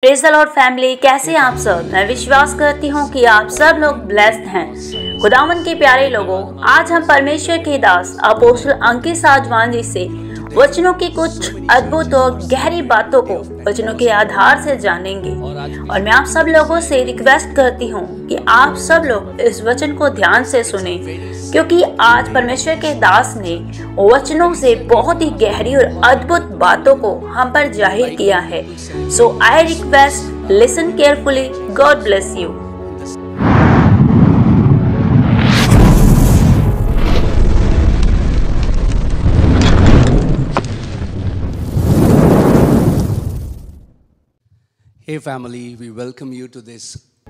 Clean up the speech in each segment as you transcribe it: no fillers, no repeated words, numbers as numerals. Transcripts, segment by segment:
Praise the Lord family, कैसे आप सब। मैं विश्वास करती हूँ कि आप सब लोग ब्लेस्ड हैं। खुदावन के प्यारे लोगों, आज हम परमेश्वर के दास अपोस्टल अंकित साजवान जी से वचनों की कुछ अद्भुत और गहरी बातों को वचनों के आधार से जानेंगे। और मैं आप सब लोगों से रिक्वेस्ट करती हूँ कि आप सब लोग इस वचन को ध्यान से सुने, क्योंकि आज परमेश्वर के दास ने वचनों से बहुत ही गहरी और अद्भुत बातों को हम पर जाहिर किया है। So I request, listen carefully. God bless you. Hey family, we welcome you to this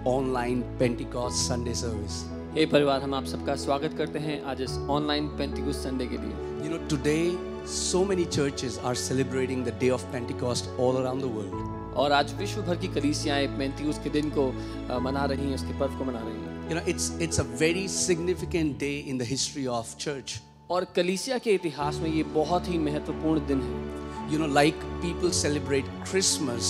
online Pentecost Sunday service. हे परिवार, हम आप सबका स्वागत करते हैं आज इस ऑनलाइन पेंटिकोस्ट संडे के लिए। You know, today so many churches are celebrating the day of Pentecost all around the world. और आज विश्व भर की कलीसियाएं पेंटिकोस्ट के दिन को मना रही हैं, उसके पर्व को मना रही हैं। You know, it's a very significant day in the history of church. और कलीसिया के इतिहास में ये बहुत ही महत्वपूर्ण दिन है। You know, like people celebrate Christmas,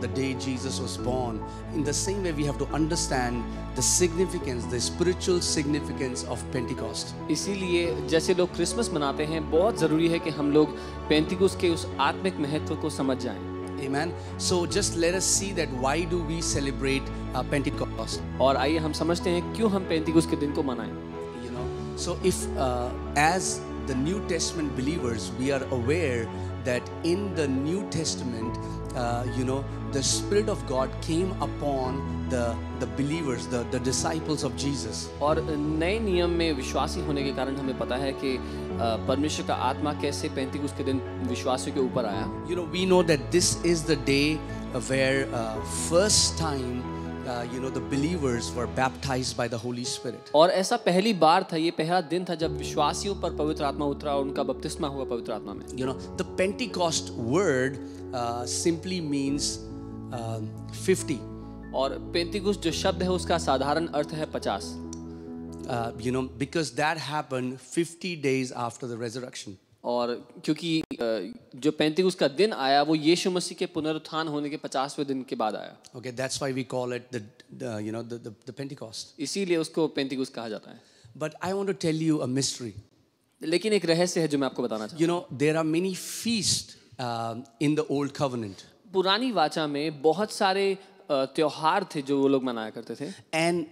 the day Jesus was born. In the same way, we have to understand the significance, the spiritual significance of Pentecost. इसीलिए जैसे लोग क्रिसमस मनाते हैं, बहुत ज़रूरी है कि हम लोग पेंटिकोस्ट के उस आत्मिक महत्व को समझ जाएं। Amen. So just let us see that why do we celebrate Pentecost? और आइए हम समझते हैं क्यों हम पेंटिकोस्ट के दिन को मनाएं। You know, so if as the New Testament believers, we are aware that in the New Testament, the Spirit of God came upon the believers, the disciples of Jesus. और नए नियम में विश्वासी होने के कारण हमें पता है कि परमेश्वर का आत्मा कैसे पेंटिकोस्ट के दिन विश्वासियों के ऊपर आया। You know, we know that this is the day where first time the believers were baptized by the Holy Spirit. और ऐसा पहली बार था, ये पहला दिन था जब विश्वासियों पर पवित्र आत्मा उतरा और उनका बपतिस्मा हुआ पवित्र आत्मा में। You know, the Pentecost word simply means 50. और पेंटिकोस्ट जो शब्द है उसका साधारण अर्थ है 50। Because that happened 50 days after the resurrection. और क्योंकि जो पेंटिकोस्ट का दिन आया वो यीशु मसीह के पुनरुत्थान होने के 50वें दिन के बाद आया। Okay, that's why we call it the Pentecost. इसीलिए उसको पेंटिकोस्ट कहा जाता है। But I want to tell you a mystery. लेकिन एक रहस्य है जो मैं आपको बताना चाहता हूँ। You know, there are many feasts in the Old Covenant. पुरानी वाचा में बहुत सारे त्योहार थे जो वो लोग मनाया करते थे। And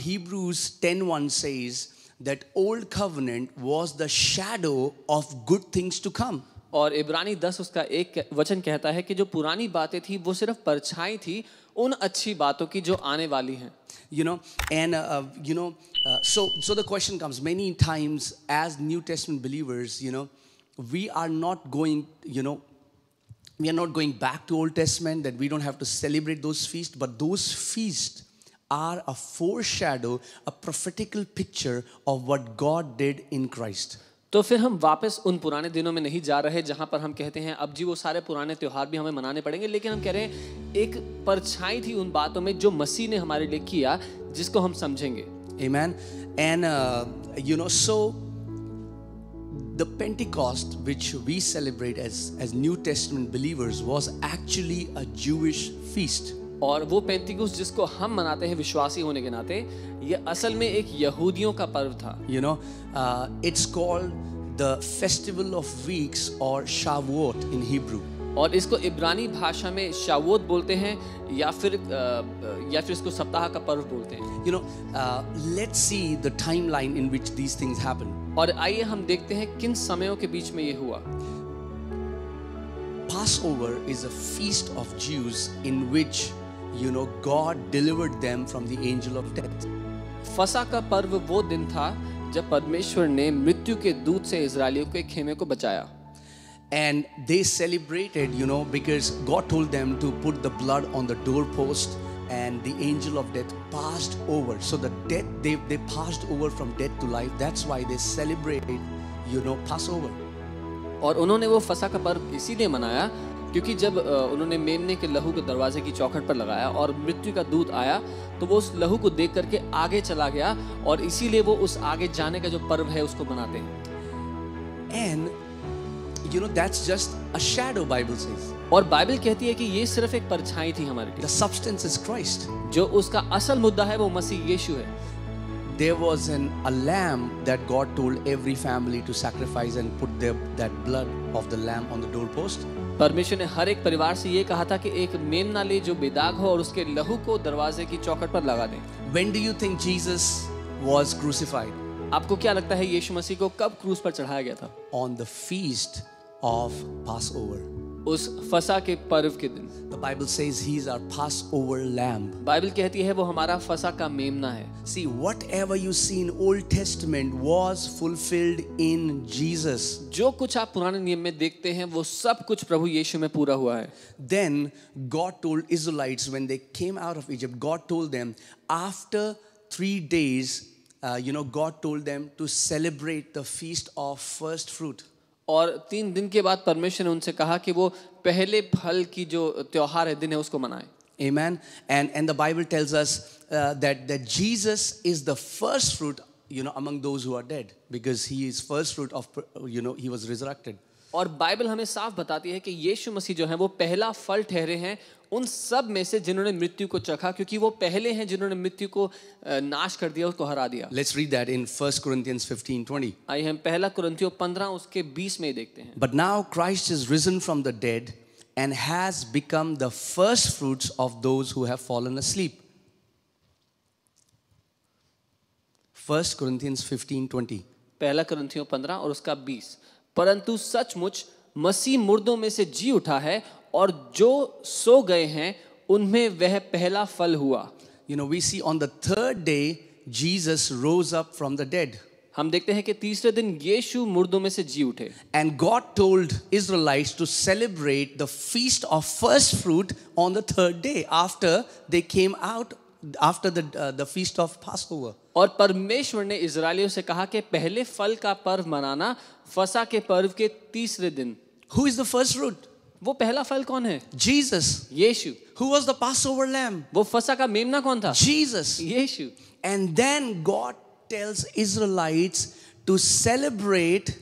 Hebrews 10:1 says that Old Covenant was the shadow of good things to come. और इब्रानी 10 उसका एक वचन कहता है कि जो पुरानी बातें थी वो सिर्फ परछाई थी उन अच्छी बातों की जो आने वाली हैं। So the question comes many times as New Testament believers, we are not going back to Old Testament, that we don't have to celebrate those feasts, but those feasts are a foreshadow, a prophetical picture of what God did in Christ. तो फिर हम वापस उन पुराने दिनों में नहीं जा रहे जहां पर हम कहते हैं अब जी वो सारे पुराने त्योहार भी हमें मनाने पड़ेंगे, लेकिन हम कह रहे हैं एक परछाई थी उन बातों में जो मसीह ने हमारे लिए किया, जिसको हम समझेंगे। Amen. And so the Pentecost which we celebrate as New Testament believers was actually a Jewish feast. और वो पेंटिकोस्ट जिसको हम मनाते हैं विश्वासी होने के नाते, ये असल में एक यहूदियों का पर्व था। It's called the Festival of Weeks or Shavuot in Hebrew. और इसको इब्रानी भाषा में शावोत बोलते हैं या फिर इसको सप्ताह का पर्व बोलते हैं। Let's see the timeline in which these things happen. और आइए हम देखते हैं किन समयों के बीच में ये हुआ। Passover is a feast of Jews in which God delivered them from the angel of death. फसह का पर्व वो दिन था जब परमेश्वर ने मृत्यु के दूत से इजरायलियों के खेमे को बचाया। And they celebrated, because God told them to put the blood on the doorpost, and the angel of death passed over. So the death they passed over from death to life. That's why they celebrated, Passover. और उन्होंने वो फसह का पर्व इसीलिए मनाया क्योंकि जब उन्होंने मेमने के लहू को दरवाजे की चौखट पर लगाया और मृत्यु का दूत आया तो वो उस लहू को देख करके आगे चला गया, और इसीलिए वो उस आगे जाने का जो पर्व है उसको मनाते हैं। And that's just a shadow, Bible says. और बाइबल कहती है कि ये सिर्फ एक परछाई थी हमारे The substance is Christ. लिए। जो उसका असल मुद्दा है वो मसीह यीशु है। There was a lamb that God told every family to sacrifice and put that blood of the lamb on the doorpost. परमेश्वर ने हर एक परिवार से ये कहा था कि एक मेमना ले जो बेदाग हो और उसके लहू को दरवाजे की चौखट पर लगा दें। When do you think Jesus was crucified? आपको क्या लगता है यीशु मसीह को कब क्रूस पर चढ़ाया गया था? On the feast of Passover. उस फसह के पर्व के दिन। The Bible says he is our Passover lamb. Bible कहती है वो हमारा फसह का मेमना है। See, whatever you see in Old Testament was fulfilled in Jesus. जो कुछ आप पुराने नियम में देखते हैं वो सब कुछ प्रभु यीशु में पूरा हुआ है। Then God told Israelites when they came out of Egypt, God told them after 3 days, God told them to celebrate the feast of first fruit. और 3 दिन के बाद परमेश्वर ने उनसे कहा कि वो पहले फल की जो त्योहार है दिन है उसको मनाएं। Amen. And the Bible tells us that Jesus is the first fruit, among those who are dead, because he is first fruit of, he was resurrected. और बाइबल हमें साफ बताती है कि यीशु मसीह जो है वो पहला फल ठहरे हैं उन सब में से जिन्होंने मृत्यु को चखा, क्योंकि वो पहले हैं जिन्होंने मृत्यु को नाश कर दिया, उसको हरा दिया। Let's read that in 1 Corinthians 15:20. आइए हम पहला कुरिन्थियों 15 उसके 20 में देखते हैं। But now Christ is risen from the dead and has become the first fruits of those who have fallen asleep. 1 Corinthians 15:20. पहला कुरिन्थियों 15 और उसका 20। परंतु सचमुच मसीह मुर्दों में से जी उठा है और जो सो गए हैं उनमें वह पहला फल हुआ। We see on the 3rd day Jesus rose up from the dead. हम देखते हैं कि तीसरे दिन यीशु मुर्दों में से जी उठे। And God told Israelites to celebrate the feast of first fruit on the 3rd day after they came out after the feast of Passover. और परमेश्वर ने इजरायलियों से कहा कि पहले फल का पर्व मनाना फसह के पर्व के तीसरे दिन। Who is the first fruit? वो पहला फल कौन है? Jesus. Yeshu. Who was the Passover lamb? वो फसह का मेमना कौन था? Jesus. Yeshu. And then God tells Israelites to celebrate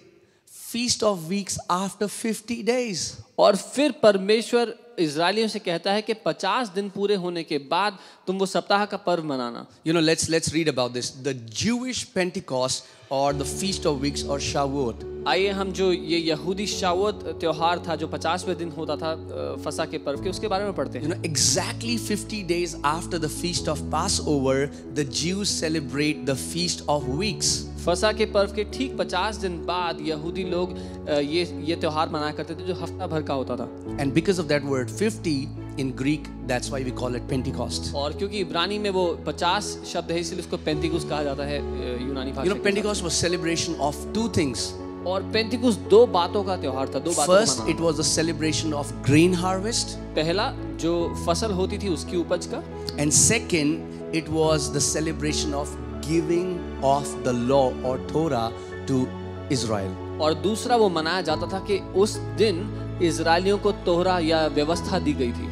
Feast of Weeks after 50 days. और फिर परमेश्वर इजरायलियों से कहता है कि 50 दिन पूरे होने के बाद तुम वो सप्ताह का पर्व मनाना। Let's read about this. The Jewish Pentecost or the Feast of Weeks or Shavuot. आइए हम जो ये यहूदी शावत त्योहार था जो 50वें दिन होता था फसह के पर्व के, उसके बारे में पढ़ते हैं। Exactly 50 days after the Feast of Passover, the Jews celebrate the Feast of Weeks. फसह के पर्व के ठीक 50 दिन बाद यहूदी लोग ये त्योहार मनाया करते थे जो हफ्ता भर का होता था। And because of that word 50 in Greek, that's why we call it Pentecost. और क्योंकि इब्रानी में वो 50 शब्द है इसलिए उसको पेंतिकुस कहा जाता है यूनानी भाषा में। Pentecost was celebration of 2 things. और पेंतिकुस 2 बातों का त्योहार था, 2 बातों का First, it was a celebration of grain harvest. पहला जो फसल होती थी उसकी उपज का, And second, it was the celebration of giving of the law or Torah to Israel. और दूसरा वो मनाया जाता था कि उस दिन इजरायलियों को तोहरा या व्यवस्था दी गई थी।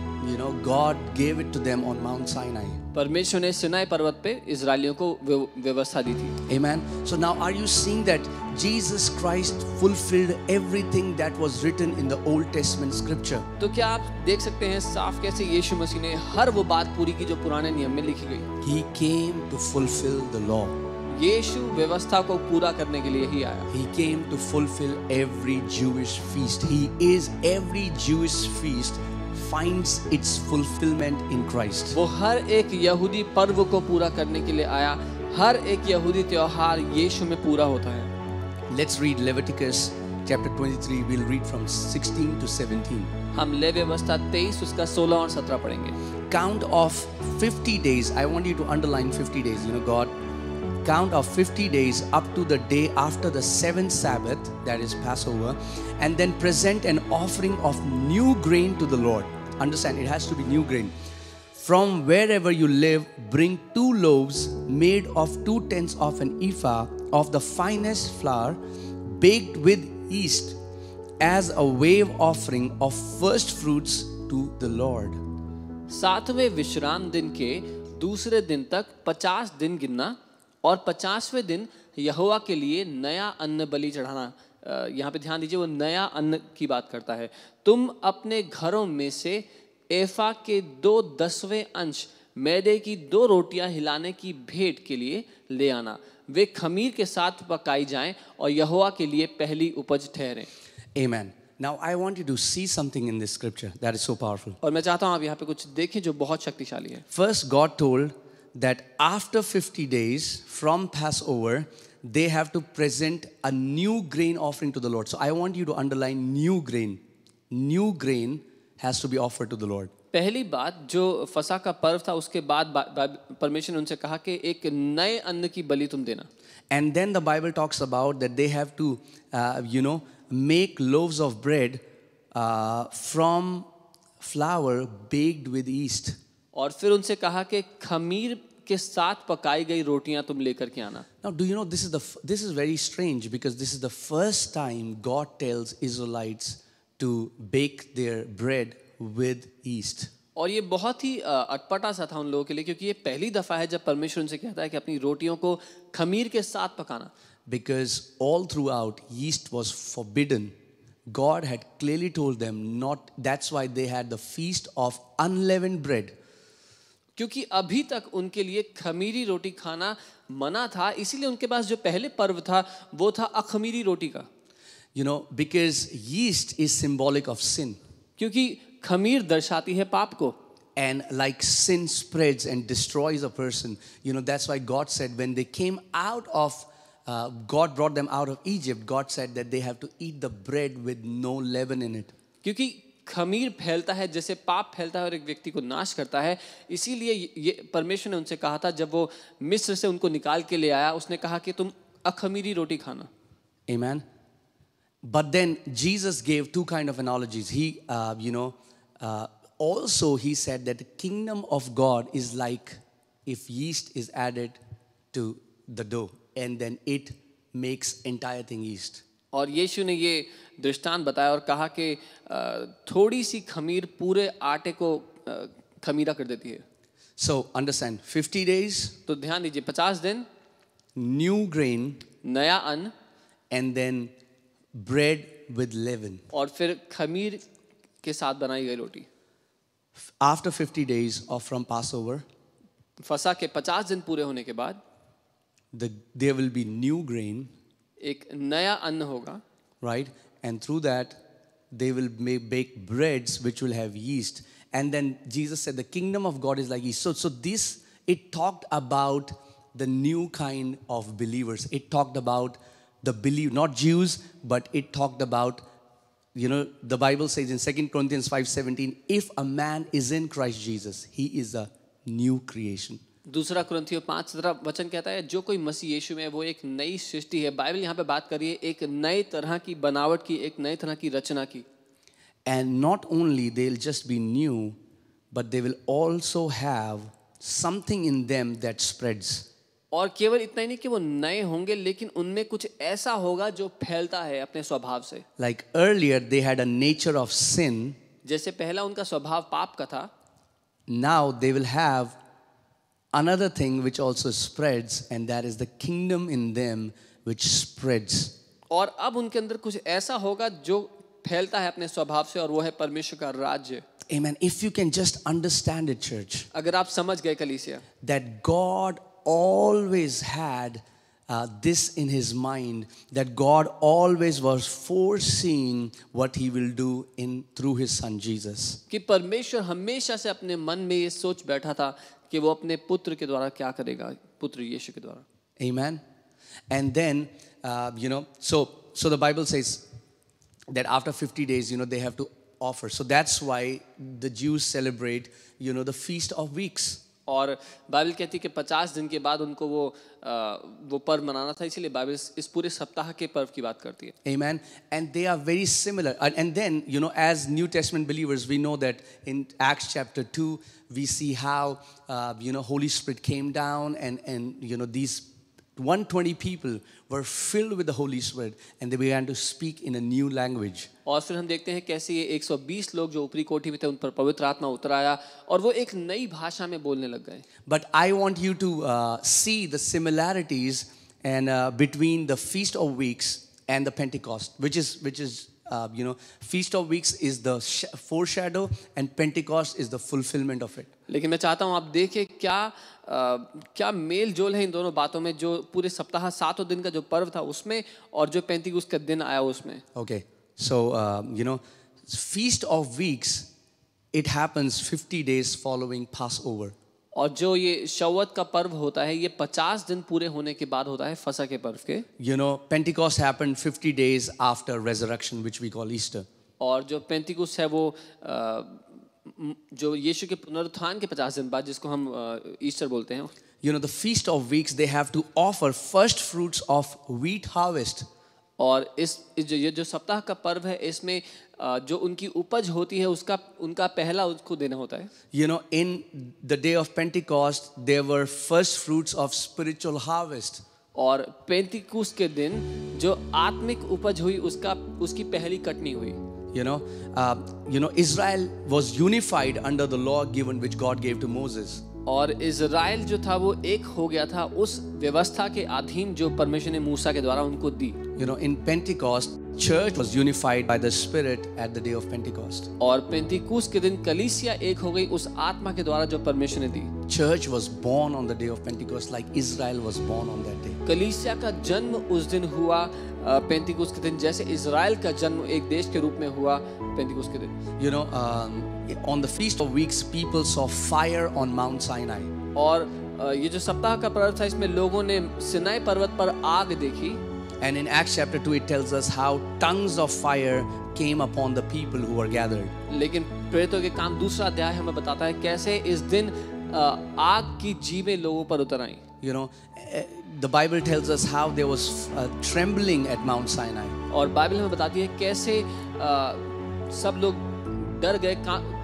God gave it to them on Mount Sinai. परमेश्वर ने सिनाई पर्वत पे इजरायलियों को व्यवस्था दी थी। Amen. So now are you seeing that Jesus Christ fulfilled everything that was written in the Old Testament scripture? तो क्या आप देख सकते हैं साफ कैसे यीशु मसीह ने हर वो बात पूरी की जो पुराने नियम में लिखी गई। He came to fulfill the law. यीशु व्यवस्था को पूरा करने के लिए ही आया। He came to fulfill every Jewish feast. He is every Jewish feast finds its fulfillment in Christ. वो हर एक यहूदी पर्व को पूरा करने के लिए आया। हर एक यहूदी त्योहार यीशु में पूरा होता है। Let's read Leviticus chapter 23. We'll read from 16 to 17. हम लेवी व्यवस्था 23 उसका 16 और 17 पढ़ेंगे। Count of 50 days. I want you to underline 50 days. God, count of 50 days up to the day after the 7th Sabbath, that is Passover, and then present an offering of new grain to the Lord. Understand, it has to be new grain. From wherever you live, bring 2 loaves made of 2/10 of an ephah of the finest flour, baked with yeast, as a wave offering of first fruits to the Lord. 7वें विश्राम दिन के दूसरे दिन तक 50 दिन गिनना और 50वें दिन यहोवा के लिए नया अन्न बलि चढ़ाना, यहाँ पे ध्यान दीजिए, वो नया अन्न की बात करता है। तुम अपने घरों में से एफा के 2/10 अंश मैदे की 2 रोटियां हिलाने की भेंट के लिए ले आना। वे खमीर के साथ पकाई जाएं और यहोवा के लिए पहली उपज ठहरें। Amen. Now I want you to see something in this scripture that is so powerful. और मैं चाहता हूँ आप यहाँ पे कुछ देखें जो बहुत शक्तिशाली है। First, God told that after 50 days from Passover, they have to present a new grain offering to the Lord. So I want you to underline new grain. New grain has to be offered to the Lord. पहली बात जो फसह का पर्व था, उसके बाद परमेश्वर ने उनसे कहा कि एक नए अन्न की बलि तुम देना। And then the Bible talks about that they have to, make loaves of bread from flour baked with yeast. और फिर उनसे कहा कि खमीर के साथ पकाई गई रोटियां तुम लेकर के आना। Now, do you know this is very strange because this is the first time God tells Israelites to bake their bread with yeast. और ये बहुत ही अटपटा सा था उन लोगों के लिए, क्योंकि ये पहली दफा है जब परमेश्वर उनसे कहता है कि अपनी रोटियों को खमीर के साथ पकाना। Because all throughout yeast was forbidden. God had clearly told them not. That's why they had the feast of unleavened bread. क्योंकि अभी तक उनके लिए खमीरी रोटी खाना मना था, इसीलिए उनके पास जो पहले पर्व था वो था अखमीरी रोटी का। Because yeast is symbolic of sin. क्योंकि खमीर दर्शाती है पाप को। And like sin spreads and destroys a person, that's why God said when they came out of, God brought them out of Egypt, God said that they have to eat the bread with no leaven in it. क्योंकि खमीर फैलता है, जैसे पाप फैलता है और एक व्यक्ति को नाश करता है, इसीलिए ये परमेश्वर ने उनसे कहा था जब वो मिस्र से उनको निकाल के ले आया, उसने कहा कि तुम अखमीरी रोटी खाना। Amen. But then Jesus gave two kind of analogies. He, also he said that the kingdom of God is like if yeast is added to the dough and then it makes entire thing yeast. और यीशु ने ये दृष्टांत बताया और कहा कि थोड़ी सी खमीर पूरे आटे को खमीरा कर देती है। So understand, 50 days, तो ध्यान दीजिए, 50 दिन, new grain, नया अन्न, and then bread with leaven. और फिर खमीर के साथ बनाई गई रोटी। After 50 days of from Passover, फसह के 50 दिन पूरे होने के बाद there will be new grain, एक नया अन्न होगा, right? And through that they will bake breads which will have yeast. And then Jesus said the kingdom of God is like yeast. So this, it talked about the new kind of believers. It talked about the not Jews, but it talked about, the Bible says in 2 Corinthians 5:17, if a man is in Christ Jesus, he is a new creation. दूसरा कुरिन्थियों 5:17 वचन कहता है जो कोई मसीह यीशु में है वो एक नई सृष्टि है। बाइबल यहाँ पे बात कर रही है एक नए तरह की बनावट की, एक नए तरह की रचना की। And not only they'll just be new, but they will also have something in them that spreads. और केवल इतना ही नहीं कि वो नए होंगे, लेकिन उनमें कुछ ऐसा होगा जो फैलता है अपने स्वभाव से। Like earlier they had a nature of sin. जैसे पहला उनका स्वभाव पाप का था, now they will have another thing which also spreads, and that is the kingdom in them which spreads. और अब उनके अंदर कुछ ऐसा होगा जो फैलता है अपने स्वभाव से, और वो है परमेश्वर का राज्य। Amen. If you can just understand it, church, अगर आप समझ गए कलीसिया, that God always had this in his mind, that God always was foreseeing what he will do through his son Jesus. कि परमेश्वर हमेशा से अपने मन में ये सोच बैठा था कि वो अपने पुत्र के द्वारा क्या करेगा, पुत्र यीशु के द्वारा। Amen. And then so the Bible says that after 50 days, they have to offer. So that's why the Jews celebrate, the Feast of Weeks. और बाइबल कहती है कि 50 दिन के बाद उनको वो पर्व मनाना था, इसीलिए बाइबल इस पूरे सप्ताह के पर्व की बात करती है। Amen. And they are very similar. And then, as New Testament believers, we know that in Acts chapter 2, we see how, Holy Spirit came down and these 120 people were filled with the Holy Spirit and they began to speak in a new language. और फिर हम देखते हैं कैसे ये 120 लोग जो ऊपरी कोठी में थे उन पर पवित्र आत्मा उतर आया और वो एक नई भाषा में बोलने लग गए। But I want you to see the similarities and between the Feast of Weeks and the Pentecost, which is Feast of Weeks is the foreshadow, and Pentecost is the fulfillment of it. लेकिन मैं चाहता हूँ आप देखें क्या mail जोल है इन दोनों बातों में, जो पूरे सप्ताह 7 दिन का जो पर्व था उसमें और जो 35 का दिन आया उसमें. Okay, so Feast of Weeks, it happens 50 days following Passover. और जो ये शव्वत का पर्व होता है ये 50 दिन पूरे होने के बाद होता है फसह के पर्व के. Pentecost happened 50 days after resurrection, which we call Easter. और जो पेंटिकुस है वो जो यीशु के पुनरुत्थान के 50 दिन बाद, जिसको हम ईस्टर बोलते हैं. The Feast of Weeks, they have to offer first fruits of wheat harvest. और ये जो सप्ताह का पर्व है इसमें जो उनकी उपज होती है उनका पहला उसको देना होता है. In the day of Pentecost, there were first fruits of spiritual harvest. और पेंटिकुस के दिन जो आत्मिक उपज हुई उसकी पहली कटनी हुई. Israel was unified under the law given which God gave to Moses. और इज़राइल जो था वो एक हो गया था उस व्यवस्था के अधीन जो परमेश्वर ने मूसा के द्वारा उनको दी. In Pentecost, church was unified by the Spirit at the day of Pentecost. और पेंटिकुस के दिन कलीसिया एक हो गई उस आत्मा के द्वारा जो परमेश्वर ने दी. Church was born on the day of Pentecost, like Israel was born on that day. कलीसिया का जन्म उस दिन हुआ पेंटिकुस के दिन, जैसे इज़राइल का जन्म एक देश के रूप में हुआ पेंटिकुस के दिन. On the Feast of Weeks, people saw fire on Mount Sinai. और ये जो सप्ताह का पर्व था इसमें लोगों ने सिनाई पर्वत पर आग देखी. And in Acts chapter 2, it tells us how tongues of fire came upon the people who were gathered. लेकिन प्रेरितों के काम दूसरा अध्याय हमें बताता है कैसे इस दिन आग की जीवें लोगों पर उतर आई. The Bible tells us how there was trembling at Mount Sinai. और बाइबल हमें बताती है कैसे सब लोग डर गए,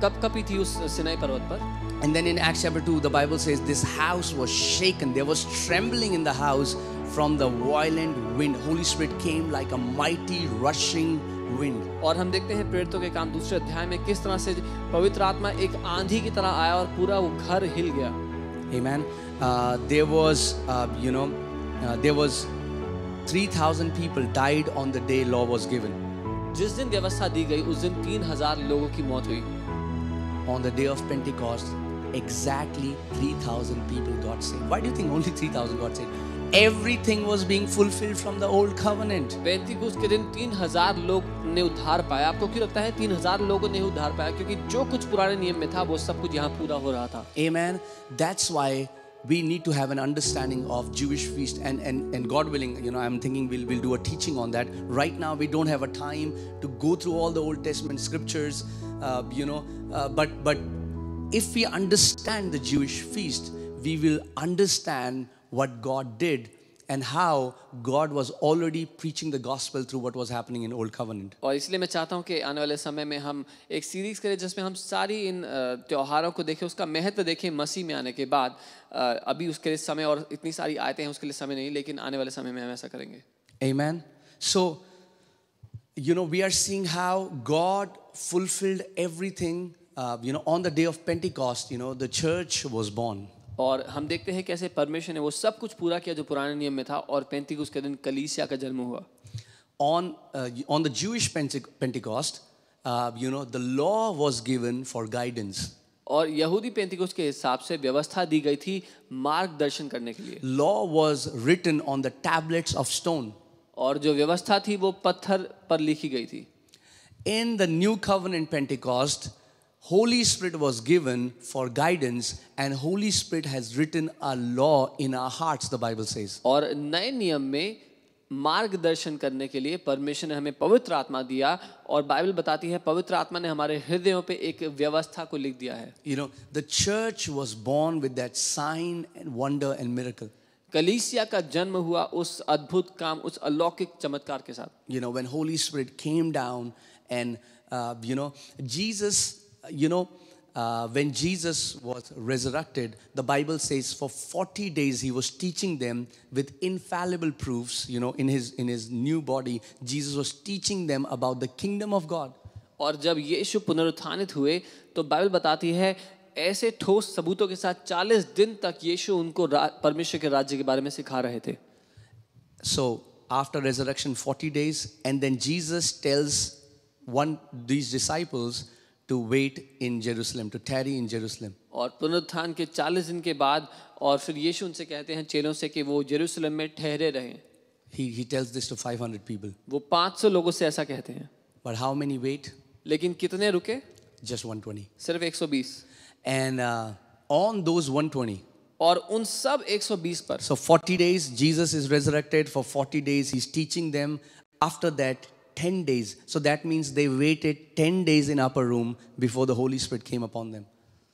कपकपी थी उस सिनाई पर्वत पर. And then in Acts chapter 2, the Bible says this house was shaken. There was trembling in the house from the violent wind. Holy Spirit came like a mighty rushing wind. और हम देखते हैं प्रेरितों के काम दूसरे अध्याय में किस तरह से पवित्र आत्मा एक आंधी की तरह आया और पूरा वो घर हिल गया. Amen. There was 3,000 people died on the day law was given. जिस दिन व्यवस्था दी गई उस दिन 3,000 लोगों की मौत हुई. On the day of Pentecost, exactly 3,000 people got saved. Why do you think only 3,000 got saved? Everything was being fulfilled from the old covenant. पेंटिकुस के दिन 3,000 लोग ने उद्धार पाया. आपको क्यों लगता है 3,000 लोगों ने उद्धार पाया? क्योंकि जो कुछ पुराने नियम में था वो सब कुछ यहाँ पूरा हो रहा था. Amen. That's why we need to have an understanding of Jewish feast, and God willing, I'm thinking we'll do a teaching on that. Right now we don't have a time to go through all the Old Testament scriptures, but if we understand the Jewish feast, we will understand what God did and how God was already preaching the gospel through what was happening in Old Covenant. और इसलिए मैं चाहता हूँ कि आने वाले समय में हम एक सीरीज करें जिसमें हम सारी इन त्योहारों को देखें, उसका महत्व देखें मसीह में आने के बाद. अभी उसके लिए समय और इतनी सारी आयतें हैं उसके लिए समय नहीं, लेकिन आने वाले समय में हम ऐसा करेंगे. Amen. So, we are seeing how God fulfilled everything. On the day of Pentecost, the church was born. और हम देखते हैं कैसे परमेश्वर ने वो सब कुछ पूरा किया जो पुराने नियम में था और पेंटिकुस के दिन कलीसिया का जन्म हुआ. On the Jewish Pentecost, the law was given for guidance. और यहूदी पेंटिकुस के हिसाब से व्यवस्था दी गई थी मार्गदर्शन करने के लिए. Law was written on the tablets of stone. और जो व्यवस्था थी वो पत्थर पर लिखी गई थी. In the New Covenant Pentecost, Holy Spirit was given for guidance, and Holy Spirit has written a law in our hearts, the Bible says. और नए नियम में मार्गदर्शन करने के लिए परमेश्वर ने हमें पवित्र आत्मा दिया और बाइबल बताती है पवित्र आत्मा ने हमारे हृदयों पे एक व्यवस्था को लिख दिया है. The church was born with that sign and wonder and miracle. कलीसिया का जन्म हुआ उस अद्भुत काम, उस अलौकिक चमत्कार के साथ. When Holy Spirit came down and Jesus, when Jesus was resurrected, the Bible says for 40 days he was teaching them with infallible proofs. In his new body, Jesus was teaching them about the kingdom of God. और जब यीशु पुनरुत्थानित हुए तो Bible बताती है ऐसे ठोस सबूतों के साथ 40 दिन तक यीशु उनको परमेश्वर के राज्य के बारे में सिखा रहे थे. So after resurrection 40 days, and then Jesus tells these disciples to wait in Jerusalem, to tarry in Jerusalem. और पुनरुत्थान के 40 दिन के बाद और फिर यीशु उनसे कहते हैं चेलों से कि वो यरूशलेम में ठहरे रहें। He tells this to 500 people. वो 500 लोगों से ऐसा कहते हैं। But how many wait? लेकिन कितने रुके? Just 120. सिर्फ 120। And on those 120, और उन सब 120 पर, so 40 days, Jesus is resurrected. For 40 days, he's teaching them. After that, 10 days. So that means they waited 10 days in upper room before the Holy Spirit came upon them.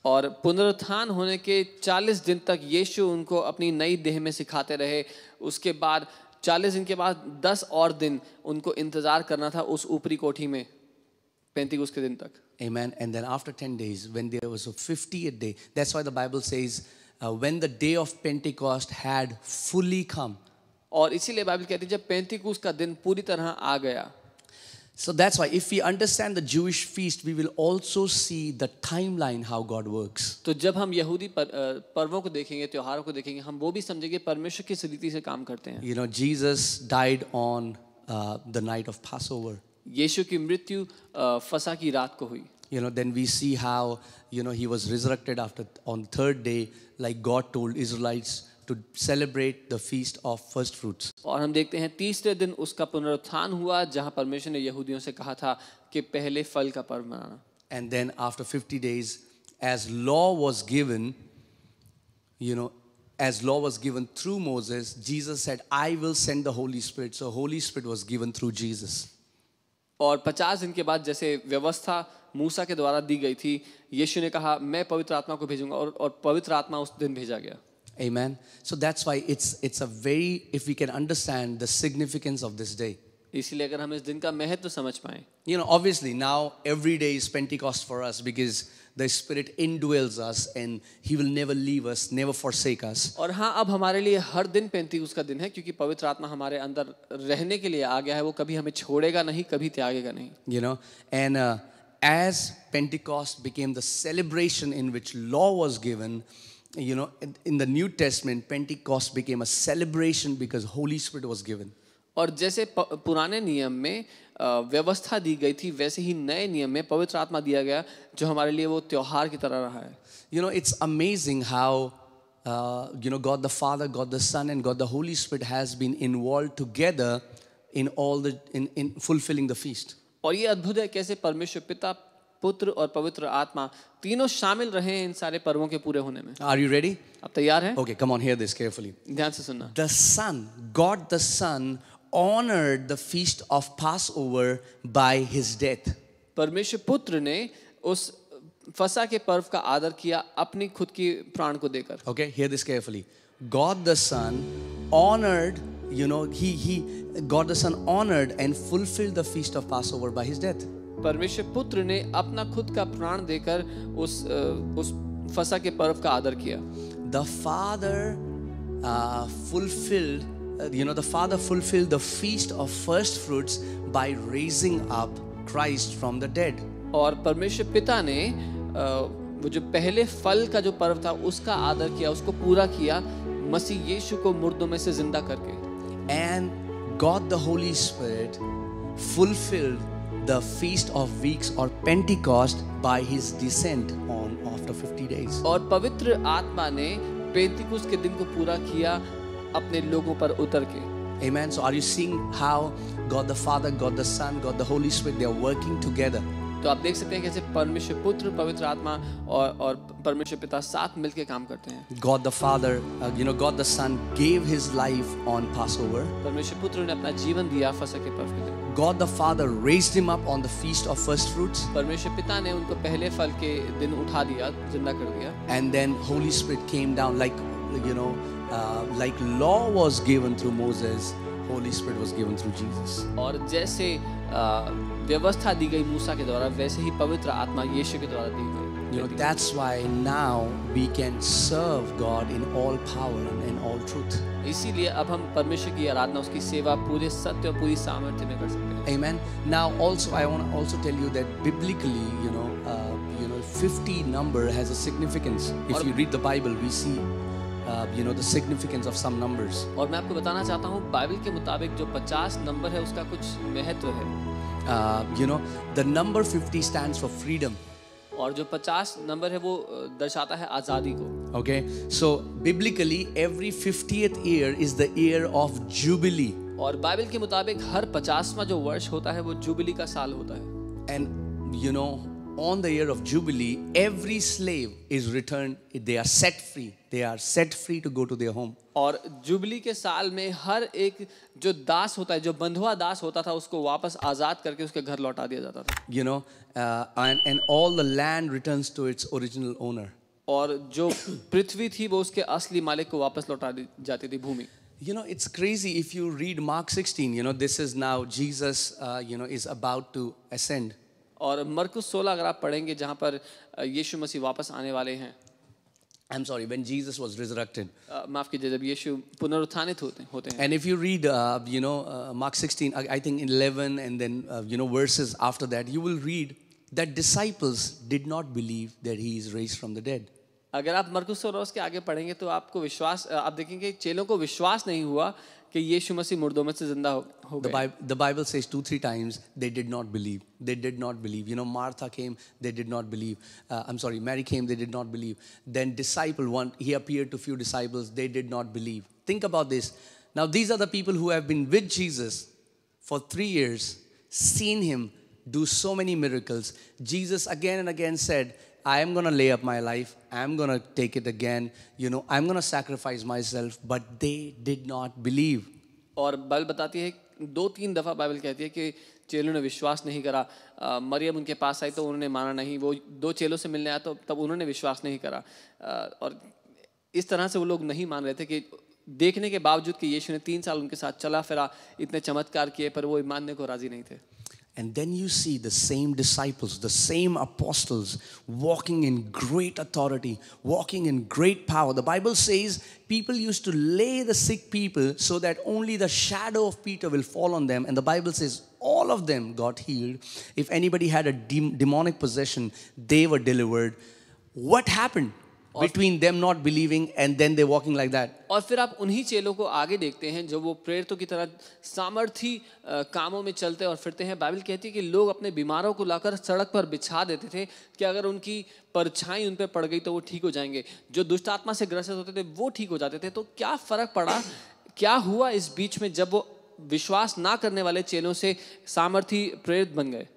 और पुनरुत्थान होने के 40 दिन तक यीशु उनको अपनी नई देह में सिखाते रहे। उसके बाद 40 दिन के बाद 10 और दिन उनको इंतजार करना था उस ऊपरी कोठी में 35 के दिन तक। Amen. And then after 10 days, when there was a 50th day, that's why the Bible says, when the day of Pentecost had fully come. और इसीलिए बाइबल कहती है जब पेंतिकुस का दिन पूरी तरह आ गया। So that's why if we understand the Jewish feast, we will also see the timeline how God works. तो जब हम यहूदी पर्वों को देखेंगे, त्योहारों को देखेंगे, हम वो भी समझेंगे परमेश्वर किस रीति से काम करते हैं। You know, Jesus died on the night of Passover. यीशु की मृत्यु फसह की रात को हुई। You know, then we see how, you know, he was resurrected on third day, like God told Israelites to celebrate the feast of first fruits. और हम देखते हैं तीसरे दिन उसका पुनरुत्थान हुआ जहां परमेश्वर ने यहूदियों से कहा था कि पहले फल का पर्व मनाना। And then after 50 days, as law was given, you know, as law was given through Moses, Jesus said, I will send the Holy Spirit. So Holy Spirit was given through Jesus. और 50 दिन के बाद जैसे व्यवस्था मूसा के द्वारा दी गई थी, यीशु ने कहा मैं पवित्र आत्मा को भेजूंगा और पवित्र आत्मा उस दिन भेजा गया। Amen. So that's why it's a very, if we can understand the significance of this day. इसलिए अगर हम इस दिन का महत्व समझ पाएं, You know, obviously now every day is Pentecost for us because the Spirit indwells us and He will never leave us, never forsake us. और हाँ अब हमारे लिए हर दिन पेंतिकुस का दिन है क्योंकि पवित्र आत्मा हमारे अंदर रहने के लिए आ गया है। वो कभी हमें छोड़ेगा नहीं, कभी त्यागेगा नहीं। You know, and as Pentecost became the celebration in which law was given, you know, in the New Testament, Pentecost became a celebration because Holy Spirit was given. और जैसे पुराने नियम में व्यवस्था दी गई थी, वैसे ही नए नियम में पवित्र आत्मा दिया गया जो हमारे लिए वो त्योहार की तरह रहा है। You know, it's amazing how you know, God the Father, God the Son, and God the Holy Spirit has been involved together in all the in fulfilling the feast. और ये अद्भुत है कैसे परमेश्वर पिता, पुत्र और पवित्र आत्मा तीनों शामिल रहे हैं इन सारे पर्वों के पूरे होने में। Are you ready? आप तैयार हैं? Okay, come on, hear this carefully. ध्यान से सुनना। The Son, God the Son, honored the feast of Passover by His death. परमेश्वर पुत्र ने उस फसह के पर्व का आदर किया अपनी खुद की प्राण को देकर। Okay, hear this carefully. God the Son honored, you know, God the Son honored and fulfilled the feast of Passover by His death. परमेश्वर पुत्र ने अपना खुद का प्राण देकर उस फसह के पर्व का आदर किया। The Father fulfilled, the Father fulfilled the feast of first fruits by raising up Christ from the dead. और परमेश्वर पिता ने वो जो पहले फल का जो पर्व था उसका आदर किया, उसको पूरा किया मसीह यीशु को मुर्दों में से जिंदा करके। And God the Holy Spirit fulfilled the feast of weeks or Pentecost by His descent on after 50 days. और पवित्र आत्मा ने पेंतिकुस के दिन को पूरा किया अपने लोगों पर उतर के। Amen. So are you seeing how God the Father, God the Son, God the Holy Spirit, they are working together? तो आप देख सकते हैं कैसे परमेश्वर पुत्र, पवित्र आत्मा और परमेश्वर पिता साथ मिलके काम करते हैं। God the Father, God the Son gave His life on Passover. परमेश्वर पुत्र ने अपना जीवन दिया फसह के पर्व के दिन। God the Father raised Him up on the feast of first fruits. परमेश्वर पिता ने उनको पहले फल के दिन उठा दिया, जिंदा कर दिया। And then Holy Spirit came down like law was given through Moses, Holy Spirit was given through Jesus. और जैसे व्यवस्था दी गई मूसा के द्वारा, वैसे ही पवित्र आत्मा यीशु के द्वारा दी गई। That's why now we can serve God in all power and in all truth. इसीलिए अब हम परमेश्वर की आराधना, उसकी सेवा पूरे सत्य और पूरी सामर्थ्य में कर सकते हैं। Amen. Now also I want to also tell you that biblically, 50 number has a significance. If you read the Bible, we see the significance of some numbers. और मैं आपको बताना चाहता हूँ बाइबल के मुताबिक जो 50 नंबर है उसका कुछ महत्व है। The number 50 stands for freedom. और जो 50 नंबर है वो दर्शाता है आज़ादी को। Okay, so biblically every 50th year is the year of jubilee. और बाइबल के मुताबिक हर 50वां जो वर्ष होता है वो जुबिली का साल होता है। And on the year of jubilee, every slave is returned. They are set free. They are set free to go to their home. और जुबली के साल में हर एक जो दास होता है, जो बंधुआ दास होता था, उसको वापस आजाद करके उसके घर लौटा दिया जाता था। And all the land returns to its original owner. और जो पृथ्वी थी वो उसके असली मालिक को वापस लौटा दी जाती थी, भूमि। It's crazy if you read Mark 16. This is now Jesus. Is about to ascend. और मरकुस 16 अगर आप पढ़ेंगे जहाँ पर यीशु मसीह वापस आने वाले हैं। I'm sorry, when Jesus was resurrected. माफ कीजिए, जब यीशु पुनरुत्थानित होते हैं। And if you read, Mark 16, I think in 11, and then verses after that, you will read that disciples did not believe that he is raised from the dead. अगर आप मरकुस 16 के आगे पढ़ेंगे तो आपको विश्वास, आप देखेंगे चेलों को विश्वास नहीं हुआ कि यीशु मसीह मुर्दों में से जिंदा हो गए। The Bible says 2-3 times they did not believe. They did not believe. Martha came, they did not believe. Mary came, they did not believe. Then he appeared to few disciples, they did not believe. Think about this. Now these are the people who have been with Jesus for 3 years, seen him do so many miracles. Jesus again and again said, I am going to lay up my life. I am going to take it again. I'm going to sacrifice myself. But they did not believe. और Bible बताती है 2-3 दफ़ा Bible कहती है कि चेलों ने विश्वास नहीं करा। मरियम उनके पास आई तो उन्होंने माना नहीं। वो 2 चेलों से मिलने आया तो तब उन्होंने विश्वास नहीं करा। और इस तरह से वो लोग नहीं मान रहे थे कि देखने के बावजूद कि यीशु ने 3 साल उनके साथ चला फिरा, इतने चमत्कार किए, पर वो मानने को राजी नहीं थे। And then you see the same disciples, the same apostles walking in great authority, walking in great power. The Bible says people used to lay the sick people so that only the shadow of Peter will fall on them. And the Bible says all of them got healed. If anybody had a demonic possession, they were delivered. What happened between them not believing and then they walking like that? और फिर आप उन्हीं चेलों को आगे देखते हैं जो वो प्रेरितों की तरह सामर्थी कामों में चलते और फिरते हैं। बाइबल कहती है कि लोग अपने बीमारों को लाकर सड़क पर बिछा देते थे कि अगर उनकी परछाई उन पर पड़ गई तो वो ठीक हो जाएंगे। जो दुष्ट आत्मा से ग्रसित होते थे वो ठीक हो जाते थे। तो क्या फर्क पड़ा, क्या हुआ इस बीच में जब वो विश्वास ना करने वाले चेलों से सामर्थी प्रेरित बन गए?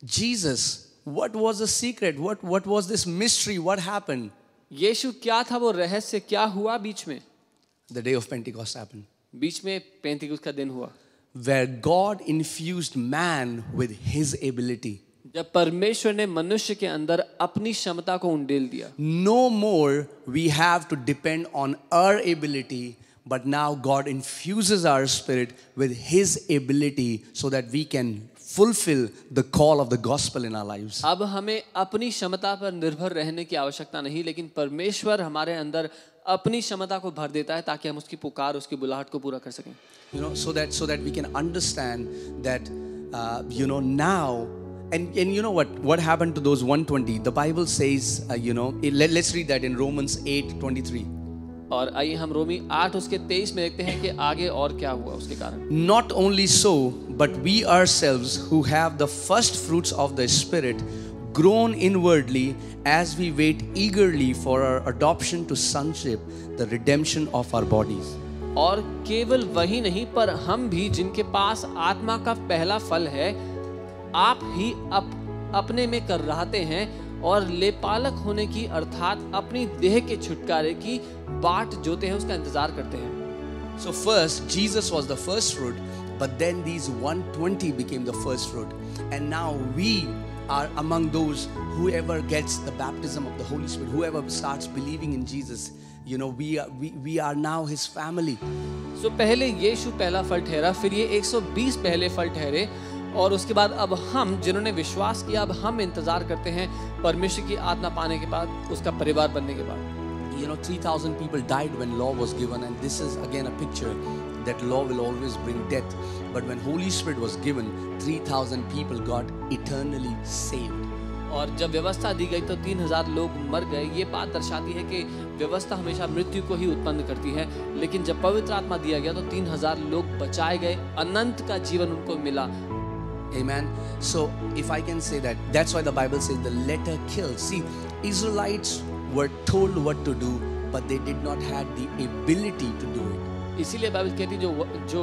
Jesus, what was the secret? What was this mystery? What happened? यीशु क्या था वो रहस्य, क्या हुआ बीच में? The day of Pentecost happened. बीच में पेंतिकुस्त का दिन हुआ, where God infused man with his ability. जब परमेश्वर ने मनुष्य के अंदर अपनी क्षमता को उंडेल दिया। No more we have to depend on our ability, but now God infuses our spirit with his ability so that we can fulfill the call of the gospel in our lives. अब हमें अपनी क्षमता पर निर्भर रहने की आवश्यकता नहीं, लेकिन परमेश्वर हमारे अंदर अपनी क्षमता को भर देता है ताकि हम उसकी पुकार, उसकी बुलाहट को पूरा कर सकें। So that we can understand that now and what happened to those 120? The Bible says let's read that in Romans 8:23. और आइए हम रोमी 8 उसके 23 में देखते हैं कि आगे और क्या हुआ उसके कारण। Not only so, but we ourselves who have the first fruits of the Spirit groan inwardly as we wait eagerly for our adoption to sonship, the redemption of our bodies. और केवल वही नहीं, पर हम भी जिनके पास आत्मा का पहला फल है, आप ही अपने में कर रहते हैं और लेपालक होने की अर्थात अपनी देह के छुटकारे की बाट जोते हैं, उसका इंतजार करते हैं। So first Jesus was the first fruit, but then these 120 became the first fruit, and now we are among those whoever gets the baptism of the Holy Spirit, whoever starts believing in Jesus, we are now his family. So पहले यीशु पहला फल ठहरा, फिर ये 120 पहले फल ठहरे, और उसके बाद अब हम जिन्होंने विश्वास किया, अब हम इंतजार करते हैं परमेश्वर की आत्मा पाने के बाद, उसका परिवार बनने के बाद। 3,000 people died when law was given, and this is again a picture that law will always bring death, but when Holy Spirit was given, 3,000 people got eternally saved. और जब व्यवस्था दी गई तो 3000 लोग मर गए। ये बात दर्शाती है कि व्यवस्था हमेशा मृत्यु को ही उत्पन्न करती है, लेकिन जब पवित्र आत्मा दिया गया तो 3000 लोग बचाए गए, अनंत का जीवन उनको मिला। Amen. So if I can say that, that's why the Bible says the letter kills. See, Israelites were told what to do, but they did not have the ability to do it. इसीलिए Bible कहती है जो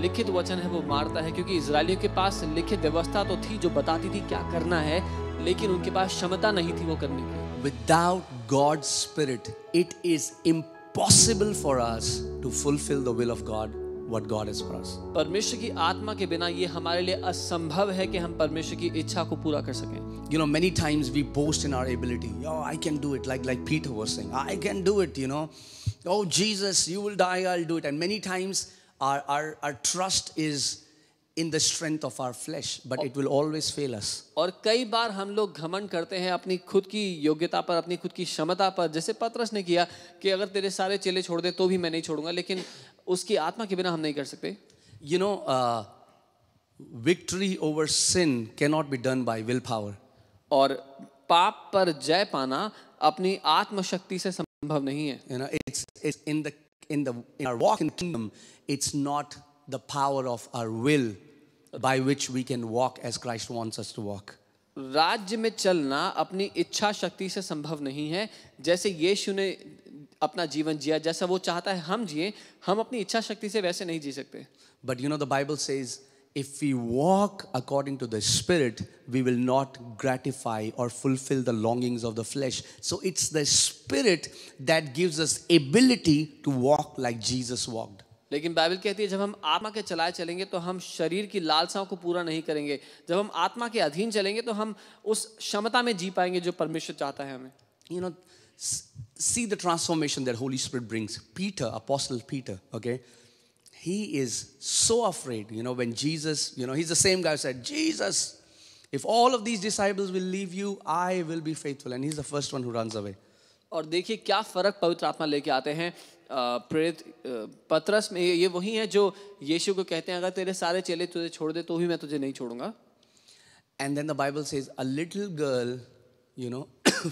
लिखित वचन है वो मारता है, क्योंकि इजरायलियों के पास लिखित व्यवस्था तो थी जो बताती थी क्या करना है, लेकिन उनके पास क्षमता नहीं थी वो करने की। Without God's Spirit, it is impossible for us to fulfill the will of God, what God has for us. परमेश्वर की आत्मा के बिना ये हमारे लिए असंभव है कि हम परमेश्वर की इच्छा को पूरा कर सकें। You know, many times we boast in our ability. Oh, I can do it, like Peter was saying. I can do it, you know. Oh, Jesus, you will die, I'll do it. And many times our trust is in the strength of our flesh, but it will always fail us. और कई बार हम लोग घमंड करते हैं अपनी खुद की योग्यता पर, अपनी खुद की क्षमता पर, जैसे पतरस ने किया कि अगर तेरे सारे चेले छोड़ दे तो भी मैं नहीं छोड़ूंगा, लेकिन उसकी आत्मा के बिना हम नहीं कर सकते। You know, victory over sin cannot be done by willpower. और पाप पर जय पाना अपनी आत्मशक्ति से संभव नहीं है। You know, it's in our walk in the kingdom, it's not the power of our will by which we can walk as Christ wants us to walk. राज्य में चलना अपनी इच्छा शक्ति से संभव नहीं है। जैसे यीशु ने अपना जीवन जिया, जैसा वो चाहता है हम जिए, हम अपनी इच्छा शक्ति से वैसे नहीं जी सकते। But you know, the Bible says if we walk according to the Spirit, we will not gratify or fulfill the longings of the flesh. So it's the Spirit that gives us ability to walk like Jesus walked. लेकिन Bible कहती है जब हम आत्मा के चलाए चलेंगे तो हम शरीर की लालसाओं को पूरा नहीं करेंगे। जब हम आत्मा के अधीन चलेंगे तो हम उस क्षमता में जी पाएंगे जो परमेश्वर चाहता है हमें। You know, see the transformation that Holy Spirit brings. Peter, Apostle Peter, okay? He is so afraid, you know, when Jesus, you know, he's the same guy who said, Jesus, if all of these disciples will leave you, I will be faithful. And he's the first one who runs away. और देखिए क्या फर्क पवित्र आत्मा लेके आते हैं। प्रेरित पतरस में ये वही है जो यीशु को कहते हैं अगर तेरे सारे चेले तुझे छोड़ दे तो भी मैं तुझे नहीं छोड़ूंगा। And then the Bible says a little girl, you know,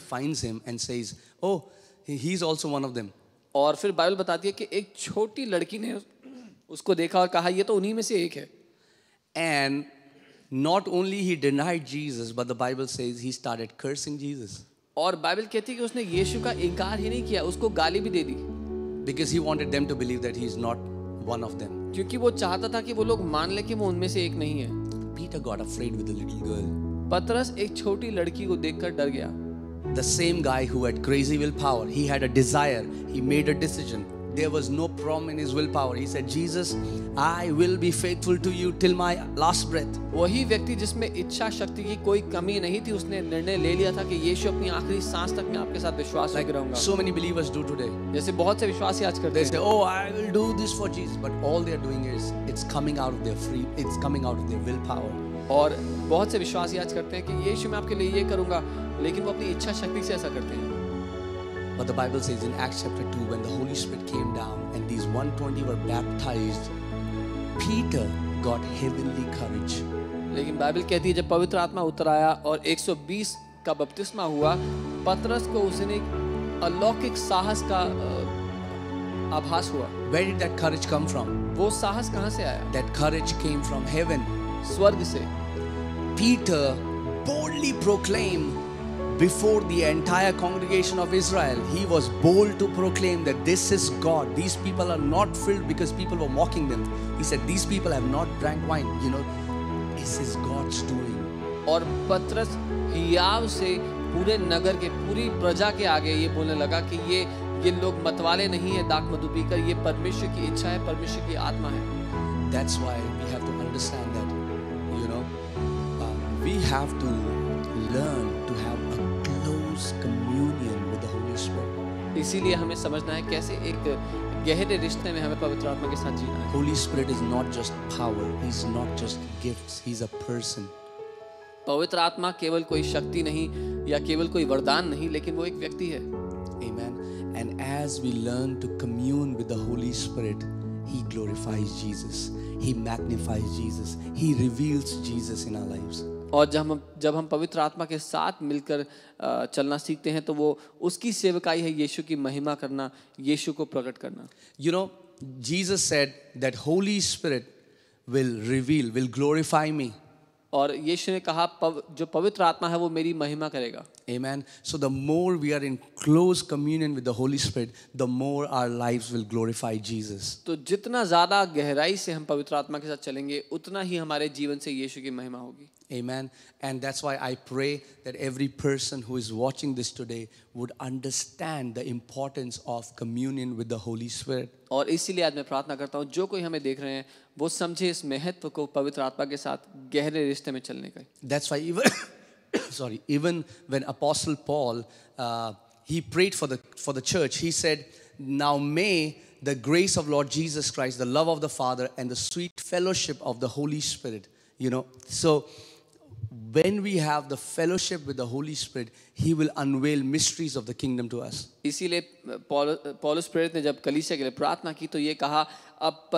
finds him and says, oh, he's also one of them. और फिर बाइबल बताती है कि एक छोटी लड़की ने उसको देखा और कहा ये तो उन्हीं में से एक है। And not only he denied Jesus, but the Bible says he started cursing Jesus. और बाइबल कहती है कि उसने यीशु का इनकार ही नहीं किया, उसको गाली भी दे दी। Because he wanted them to believe that he is not one of them. क्योंकि वो चाहता था कि वो लोग मान ले कि वो उनमें से एक नहीं है। Peter got afraid with the little girl. पतरस एक छोटी लड़की को देखकर डर गया। The same guy who had crazy willpower, he had a desire, he made a decision. There was no problem in his willpower. He said, Jesus, I will be faithful to you till my last breath. वही व्यक्ति जिसमें इच्छा शक्ति की कोई कमी नहीं थी, उसने निर्णय ले लिया था कि यीशु अपनी आखिरी सांस तक मैं आपके साथ विश्वास Like रहूंगा। so many believers do today. जैसे बहुत से विश्वासी आज करते They हैं। say, oh, I will do this for Jesus. But all they are doing is, it's coming out of their willpower. और बहुत से विश्वासी आज करते हैं कि यीशु मैं आपके लिए ये करूंगा, लेकिन वो अपनी इच्छा शक्ति से ऐसा करते हैं। But the Bible says in Acts chapter 2, when the Holy Spirit came down and these 120 were baptized, Peter got heavenly courage. लेकिन बाइबल कहती है जब पवित्र आत्मा उतर आया और 120 का बपतिस्मा हुआ, पतरस को उसने एक अलौकिक साहस का आभास हुआ। Where did that courage come from? वो साहस कहाँ से आया? That courage came from heaven. स्वर्ग से। Peter boldly proclaimed before the entire congregation of Israel. He was bold to proclaim that this is God. These people are not filled because people were mocking them. He said, these people have not drank wine. You know, this is God's doing. और पतरस हियाव से पूरे नगर के पूरी प्रजा के आगे ये बोलने लगा कि ये लोग मतवाले नहीं है दाख मधु पीकर, ये परमेश्वर की इच्छा है, परमेश्वर की आत्मा है। That's why we have to understand that, you know, we have to learn to have a close communion with the Holy Spirit. इसीलिए हमें समझना है कैसे एक गहरे रिश्ते में हमें पवित्र आत्मा के साथ जीना है। Holy Spirit is not just power. He's not just gifts. He's a person. पवित्र आत्मा केवल कोई शक्ति नहीं या केवल कोई वरदान नहीं, लेकिन वो एक व्यक्ति है। Amen. And as we learn to commune with the Holy Spirit, He glorifies Jesus. He magnifies Jesus. He reveals Jesus in our lives. और जब हम पवित्र आत्मा के साथ मिलकर चलना सीखते हैं तो वो उसकी सेवकाई है यीशु की महिमा करना, यीशु को प्रकट करना। You know, Jesus said that Holy Spirit will glorify me. और यीशु ने कहा जो पवित्र आत्मा है वो मेरी महिमा करेगा। Amen. So the more we are in close communion with the Holy Spirit, the more our lives will glorify Jesus. तो जितना ज़्यादा गहराई से हम पवित्र आत्मा के साथ चलेंगे उतना ही हमारे जीवन से यीशु की महिमा होगी। Amen. And that's why I pray that every person who is watching this today would understand the importance of communion with the Holy Spirit. और इसीलिए आज मैं प्रार्थना करता हूँ जो कोई हमें देख रहे हैं वो समझे इस महत्व को पवित्र आत्मा के साथ गहरे रिश्ते में चलने का। That's why even when Apostle Paul he prayed for the church, he said, "Now may the grace of Lord Jesus Christ, the love of the Father, and the sweet fellowship of the Holy Spirit." You know, so when we have the fellowship with the Holy Spirit, He will unveil mysteries of the kingdom to us. इसीलिए पौलुस प्रेरित ने जब कलीसिया के लिए प्रार्थना की तो ये कहा, अब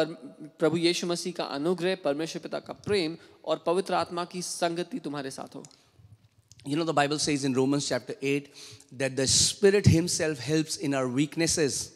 प्रभु यीशु मसीह का अनुग्रह, परमेश्वर पिता का प्रेम और पवित्र आत्मा की संगति तुम्हारे साथ हो। You know, the Bible says in Romans chapter 8 that the Spirit Himself helps in our weaknesses.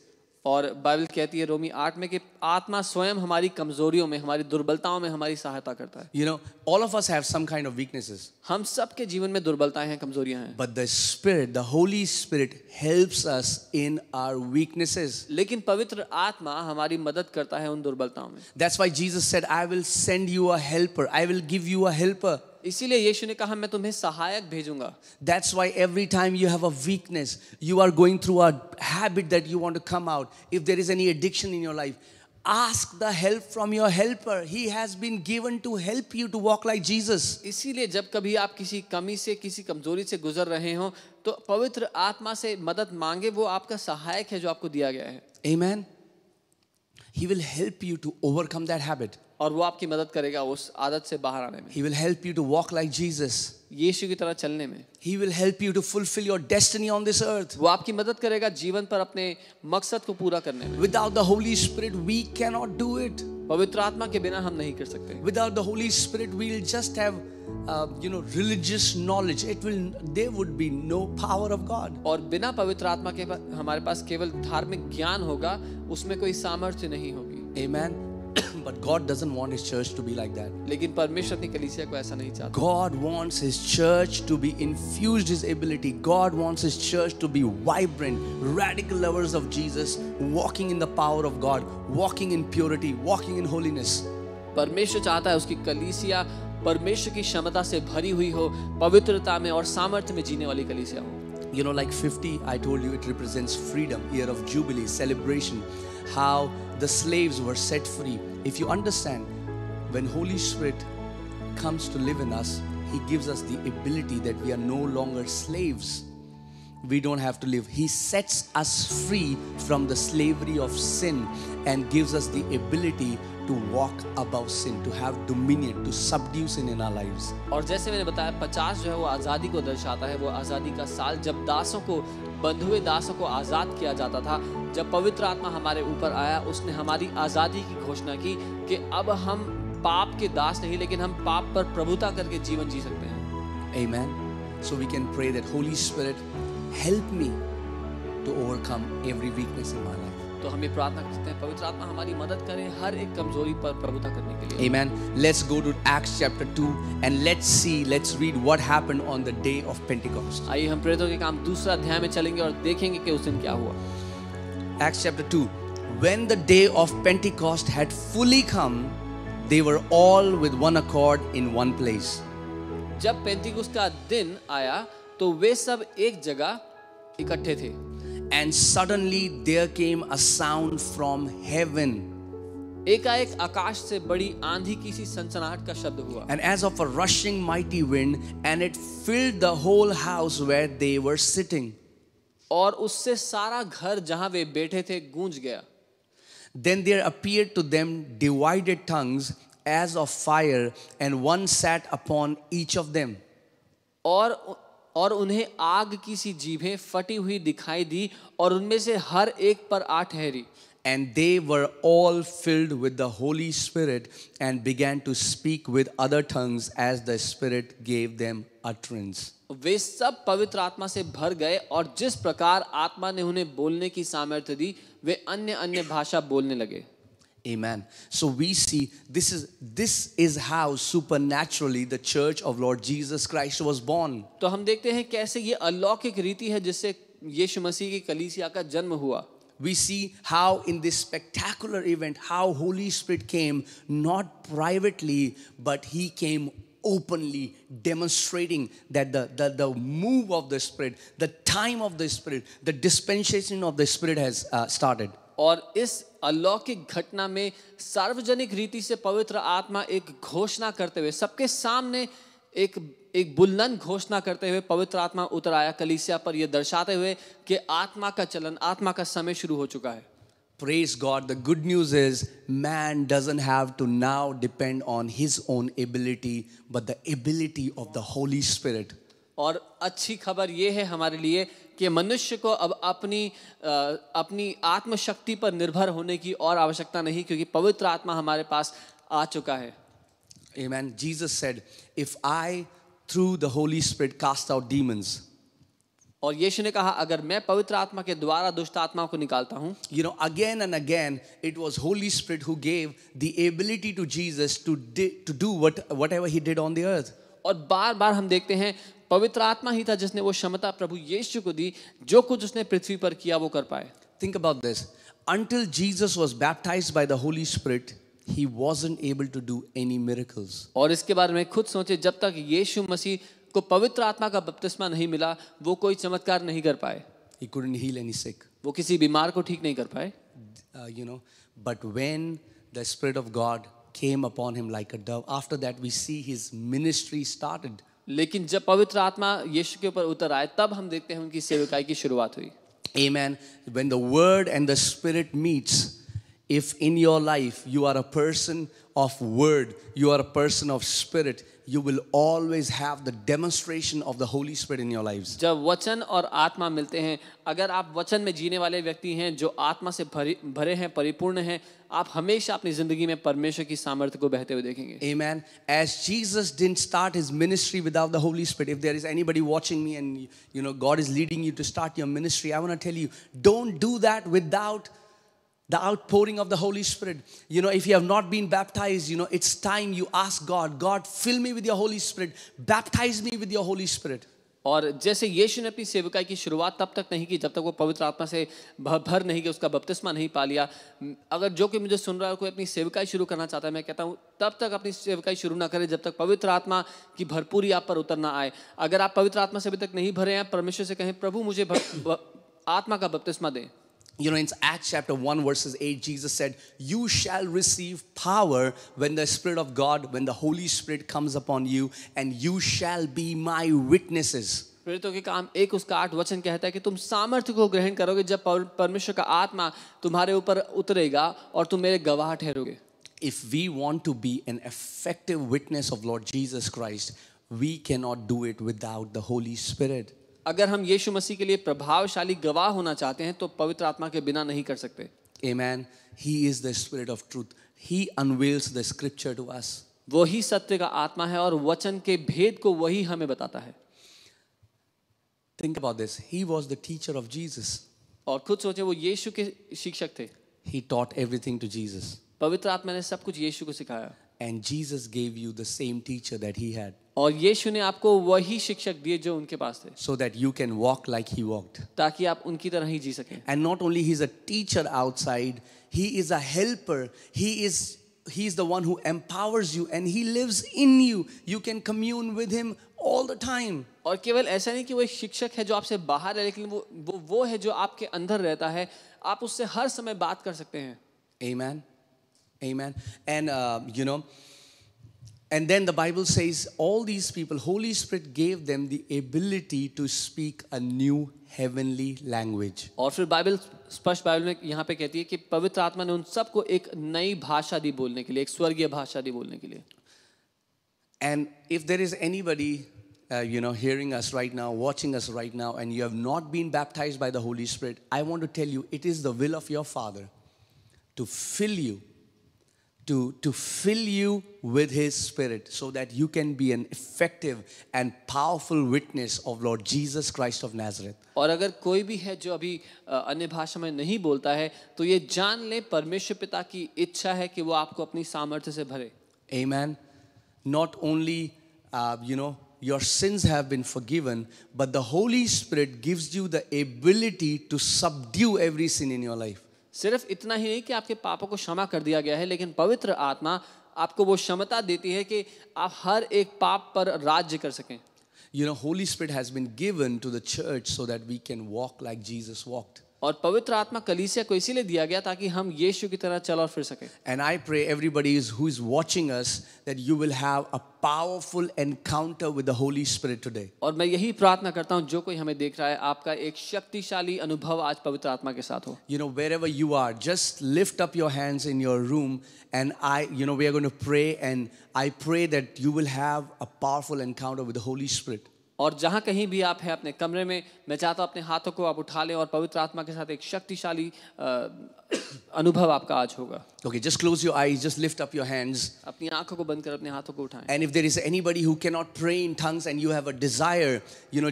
और बाइबल कहती है रोमी 8 में कि आत्मा स्वयं हमारी कमजोरियों में, हमारी दुर्बलताओं में हमारी सहायता करता है। You know, all of us have some kind of weaknesses. हम सबके जीवन में दुर्बलताएं हैं, कमजोरियां हैं। But the Spirit, the Holy Spirit helps us in our weaknesses. लेकिन पवित्र आत्मा हमारी मदद करता है उन दुर्बलताओं में। That's why Jesus said, "I will send you a helper. I will give you a helper." इसीलिए यीशु ने कहा मैं तुम्हें सहायक भेजूंगा। That's why every time you have a weakness, you are going through a habit that you want to come out. If there is any addiction in your life, ask the help from your helper. He has been given to help you to walk like Jesus. इसीलिए जब कभी आप किसी कमी से, किसी कमजोरी से गुजर रहे हो तो पवित्र आत्मा से मदद मांगे, वो आपका सहायक है जो आपको दिया गया है। Amen. He will help you to overcome that habit. और वो आपकी मदद करेगा उस आदत से बाहर आने में। He will help you to walk like Jesus. यीशु की तरह चलने में। He will help you to fulfill your destiny on this earth. वो आपकी मदद करेगा जीवन पर अपने मकसद को पूरा करने में। Without the Holy Spirit, we cannot do it. पवित्र आत्मा के बिना हम नहीं कर सकते। Without the Holy Spirit, we'll just have, religious knowledge. There would be no power of God. और बिना पवित्र आत्मा के हमारे पास केवल धार्मिक ज्ञान होगा, उसमें कोई सामर्थ्य नहीं होगी। Amen. But God doesn't want His church to be like that. लेकिन परमेश्वर अपनी कलीसिया को ऐसा नहीं चाहता। God wants His church to be infused His ability. God wants His church to be vibrant, radical lovers of Jesus, walking in the power of God, walking in purity, walking in holiness. परमेश्वर चाहता है उसकी कलीसिया परमेश्वर की क्षमता से भरी हुई हो, पवित्रता में और सामर्थ्य में जीने वाली कलीसिया हो। You know, like 50, I told you, it represents freedom, year of jubilee, celebration, how the slaves were set free. If you understand, when Holy Spirit comes to live in us, He gives us the ability that we are no longer slaves. We don't have to live. He sets us free from the slavery of sin and gives us the ability to walk above sin, to have dominion, to subdue sin in our lives. और जैसे मैंने बताया 50 जो है वो आज़ादी को दर्शाता है। वो आज़ादी का साल जब दासों को, बंधुए दासों को आज़ाद किया जाता था। जब पवित्र आत्मा हमारे ऊपर आया, उसने हमारी आज़ादी की घोषणा की कि अब हम पाप के दास नहीं, लेकिन हम पाप पर प्रभुता करके जीवन जी सकते हैं। Amen. So we can pray that Holy Spirit, help me to overcome every weakness in my life. तो हम ये प्रार्थना कर सकते हैं, पवित्र आत्मा हमारी मदद करे हर एक कमजोरी पर प्रभुता करने के लिए। Amen. Let's go to Acts chapter 2 and let's read what happened on the day of Pentecost. आइए हम प्रेरितों के काम दूसरा अध्याय में चलेंगे और देखेंगे कि उस दिन क्या हुआ। Acts chapter 2. When the day of Pentecost had fully come, they were all with one accord in one place. जब पेंतिकुस्त का दिन आया तो वे सब एक जगह इकट्ठे थे। And suddenly there came a sound from heaven. एकाएक आकाश से बड़ी आंधी की सी सनसनाहट का शब्द हुआ। And as of a rushing mighty wind, and it filled the whole house where they were sitting. और उससे सारा घर जहां वे बैठे थे गूंज गया। Then there appeared to them divided tongues as of fire, and one sat upon each of them. और उन्हें आग की सी जीभें फटी हुई दिखाई दी और उनमें से हर एक पर आ ठहरी। And they were all filled with the Holy Spirit and began to speak with other tongues as the Spirit gave them utterance. वे सब पवित्र आत्मा से भर गए और जिस प्रकार आत्मा ने उन्हें बोलने की सामर्थ्य दी वे अन्य अन्य भाषा बोलने लगे. Amen. So we see this is how supernaturally the church of Lord Jesus Christ was born. तो हम देखते हैं कैसे ये अलौकिक रीति है जिससे यीशु मसीह की कलीसिया का जन्म हुआ. We see how in this spectacular event how Holy Spirit came not privately but he came openly, demonstrating that the move of the Spirit, the time of the Spirit, the dispensation of the Spirit has started. और इस अलौकिक घटना में सार्वजनिक रीति से पवित्र आत्मा एक घोषणा करते हुए सबके सामने एक बुलंद घोषणा करते हुए पवित्र आत्मा उतर आया कलीसिया पर, यह दर्शाते हुए कि आत्मा का चलन, आत्मा का समय शुरू हो चुका है. Praise God. The good news is man doesn't have to now depend on his own ability but the ability of the Holy Spirit. और अच्छी खबर ये है हमारे लिए कि मनुष्य को अब अपनी आत्मशक्ति पर निर्भर होने की और आवश्यकता नहीं, क्योंकि पवित्र आत्मा हमारे पास आ चुका है. Amen. Jesus said, if I through the Holy Spirit cast out demons. और यीशु ने कहा अगर मैं पवित्र आत्मा के द्वारा दुष्ट आत्माओं को निकालता हूं. You know, again and again it was Holy Spirit who gave the ability to Jesus to do whatever he did on the earth. और बार-बार हम देखते हैं पवित्र आत्मा ही था जिसने वो क्षमता प्रभु यीशु को दी, जो कुछ उसने पृथ्वी पर किया वो कर पाए. Think about this. Until Jesus was baptized by the Holy Spirit, he wasn't able to do any miracles. और इसके बारे में खुद सोचे, जब तक यीशु मसीह को पवित्र आत्मा का बपतिस्मा नहीं मिला वो कोई चमत्कार नहीं कर पाए. He couldn't heal any sick. वो किसी बीमार को ठीक नहीं कर पाए. You know, but when the Spirit of God came upon him like a dove, after that we see his ministry started. लेकिन जब पवित्र आत्मा यीशु के ऊपर उतर आए तब हम देखते हैं उनकी सेवकाई की शुरुआत हुई. Amen. When the word and the spirit meets, if in your life you are a person of word, you are a person of spirit, you will always have the demonstration of the Holy Spirit in your lives. जब वचन और आत्मा मिलते हैं, अगर आप वचन में जीने वाले व्यक्ति हैं जो आत्मा से भरे हैं, परिपूर्ण हैं, आप हमेशा अपनी जिंदगी में परमेश्वर की सामर्थ्य को बहते हुए देखेंगे. Amen. As Jesus didn't start his ministry without the Holy Spirit, if there is anybody watching me and you know God is leading you to start your ministry, I want to tell you, don't do that without the outpouring of the Holy Spirit. You know, if you have not been baptized, you know, it's time you ask God, God, fill me with your Holy Spirit. Baptize me with your Holy Spirit. और जैसे यीशु ने अपनी सेवकाई की शुरुआत तब तक नहीं की जब तक वो पवित्र आत्मा से भर नहीं गया, उसका बपतिस्मा नहीं पा लिया. अगर जो कि मुझे सुन रहा है कोई अपनी सेवकाई शुरू करना चाहता है, मैं कहता हूँ तब तक अपनी सेवकाई शुरू ना करें जब तक पवित्र आत्मा की भरपूरी आप पर उतर ना आए. अगर आप पवित्र आत्मा से अभी तक नहीं भरे हैं, परमेश्वर से कहें प्रभु मुझे आत्मा का बपतिस्मा दें. You know, in Acts chapter 1 verses 8, Jesus said, you shall receive power when the Spirit of God, when the Holy Spirit comes upon you, and you shall be my witnesses. प्रेरितों के काम 1 उसका 8 वचन कहता है कि तुम सामर्थ्य को ग्रहण करोगे जब परमेश्वर का आत्मा तुम्हारे ऊपर उतरेगा और तुम मेरे गवाह ठहरोगे. If we want to be an effective witness of Lord Jesus Christ, we cannot do it without the Holy Spirit. अगर हम यीशु मसीह के लिए प्रभावशाली गवाह होना चाहते हैं तो पवित्र आत्मा के बिना नहीं कर सकते. Amen. He is the Spirit of truth. He unveils the scripture to us. वो ही सत्य का आत्मा है और वचन के भेद को वही हमें बताता है. Think about this. He was the teacher of Jesus. और खुद सोचे वो यीशु के शिक्षक थे. He taught everything to Jesus. पवित्र आत्मा ने सब कुछ यीशु को सिखाया. And Jesus gave you the same teacher that he had. और यीशु ने आपको वही शिक्षक दिए जो उनके पास थे. So that you can walk like he walked. ताकि आप उनकी तरह ही जी सकें. And not only he's a teacher outside, he is a helper. He's the one who empowers you and he lives in you. You can commune with him all the time. और केवल ऐसा नहीं कि वो एक शिक्षक है जो आपसे बाहर है, लेकिन वो है जो आपके अंदर रहता है. आप उससे हर समय बात कर सकते हैं. Amen. Amen. And you know, and then the Bible says all these people, Holy Spirit gave them the ability to speak a new heavenly language. और फिर बाइबल में यहाँ पे कहती है कि पवित्र आत्मा ने उन सबको एक नई भाषा दी बोलने के लिए, एक स्वर्गीय भाषा दी बोलने के लिए. And if there is anybody you know, hearing us right now, watching us right now, and you have not been baptized by the Holy Spirit, I want to tell you, it is the will of your Father. to fill you, to fill you with His Spirit, so that you can be an effective and powerful witness of Lord Jesus Christ of Nazareth. और अगर कोई भी है जो अभी अन्य भाषा में नहीं बोलता है, तो ये जान ले परमेश्वर पिता की इच्छा है कि वो आपको अपनी सामर्थ्य से भरे. Amen. Not only, your sins have been forgiven, but the Holy Spirit gives you the ability to subdue every sin in your life. सिर्फ इतना ही नहीं कि आपके पापों को क्षमा कर दिया गया है, लेकिन पवित्र आत्मा आपको वो क्षमता देती है कि आप हर एक पाप पर राज्य कर सकें. Holy Spirit has been given to the church so that we can walk like Jesus walked. और पवित्र आत्मा कलीसिया को इसीलिए दिया गया ताकि हम यीशु की तरह चल और फिर सकें. And I pray everybody who is watching us that you will have a powerful encounter with the Holy Spirit today. और मैं यही प्रार्थना करता हूँ जो कोई हमें देख रहा है, आपका एक शक्तिशाली अनुभव आज पवित्र आत्मा के साथ हो. Wherever you are, just lift up your hands in your room, and we are going to pray, and I pray that you will have a powerful encounter with the Holy Spirit. और जहाँ कहीं भी आप हैं अपने कमरे में, मैं चाहता हूँ अपने हाथों को आप उठा लें और पवित्र आत्मा के साथ एक शक्तिशाली अनुभव आपका आज होगा. Okay, just close your eyes, just lift up your hands. अपनी आंखों को बंद कर अपने हाथों को उठाएं. And if there is anybody who cannot pray in tongues and you have a desire,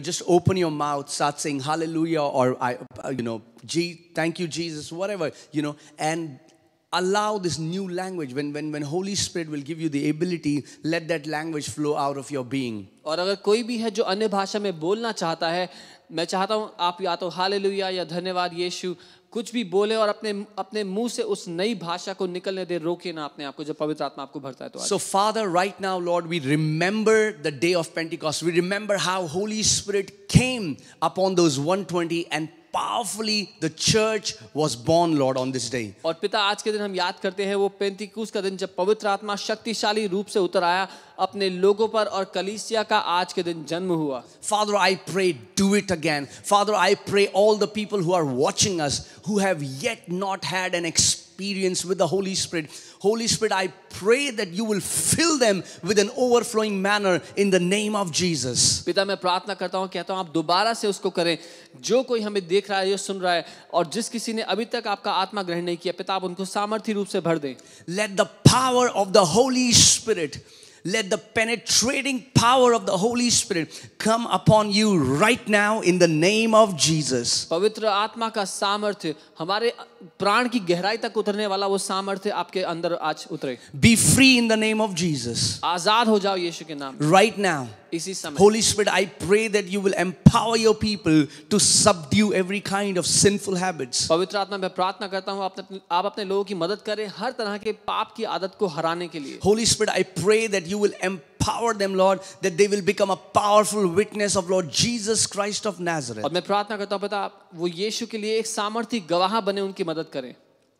just open your mouth, start saying hallelujah, or thank you Jesus, whatever, and allow this new language. When Holy Spirit will give you the ability, let that language flow out of your being. और अगर कोई भी है जो अन्य भाषा में बोलना चाहता है, मैं चाहता हूँ आप या तो हालेलुया या धन्यवाद यीशु कुछ भी बोले और अपने मुंह से उस नई भाषा को निकलने दे, रोके ना अपने आप को जब पवित्र आत्मा आपको भरता है तो. So Father, right now, Lord, we remember the day of Pentecost. We remember how Holy Spirit came upon those 120 and powerfully the church was born, Lord, on this day. और पिता आज के दिन हम याद करते हैं वो पेंतिकुस्त का दिन जब पवित्र आत्मा शक्तिशाली रूप से उतर आया अपने लोगों पर और कलीसिया का आज के दिन जन्म हुआ. Father, I pray, do it again. Father, I pray all the people who are watching us who have yet not had an experience with the Holy Spirit. Holy Spirit, I pray that you will fill them with an overflowing manner in the name of Jesus. पिता मैं प्रार्थना करता हूँ, कहता हूँ आप दोबारा से उसको करें. जो कोई हमें देख रहा है या सुन रहा है और जिस किसी ने अभी तक आपका आत्मा ग्रहण नहीं किया, पिता आप उनको सामर्थ्य रूप से भर दें. Let the power of the Holy Spirit, let the penetrating power of the Holy Spirit come upon you right now in the name of Jesus. पवित्र आत्मा का सामर्थ्य हमारे प्राण की गहराई तक उतरने वाला वो सामर्थ्य आपके अंदर आज उतरे. Be free in the name of Jesus. आजाद हो जाओ यीशु के नाम. Right now. इसी समय. Holy Spirit, I pray that you will empower your people to subdue every kind of sinful habits. पवित्र आत्मा मैं प्रार्थना करता हूँ आप अपने लोगों की मदद करें हर तरह के पाप की आदत को हराने के लिए. Holy Spirit, I pray that you will empower them, Lord, that they will become a powerful witness of Lord Jesus Christ of Nazareth. और मैं प्रार्थना करता हूँ पिता वो यीशु के लिए एक सामर्थी गवाह बने, उनकी मदद करें.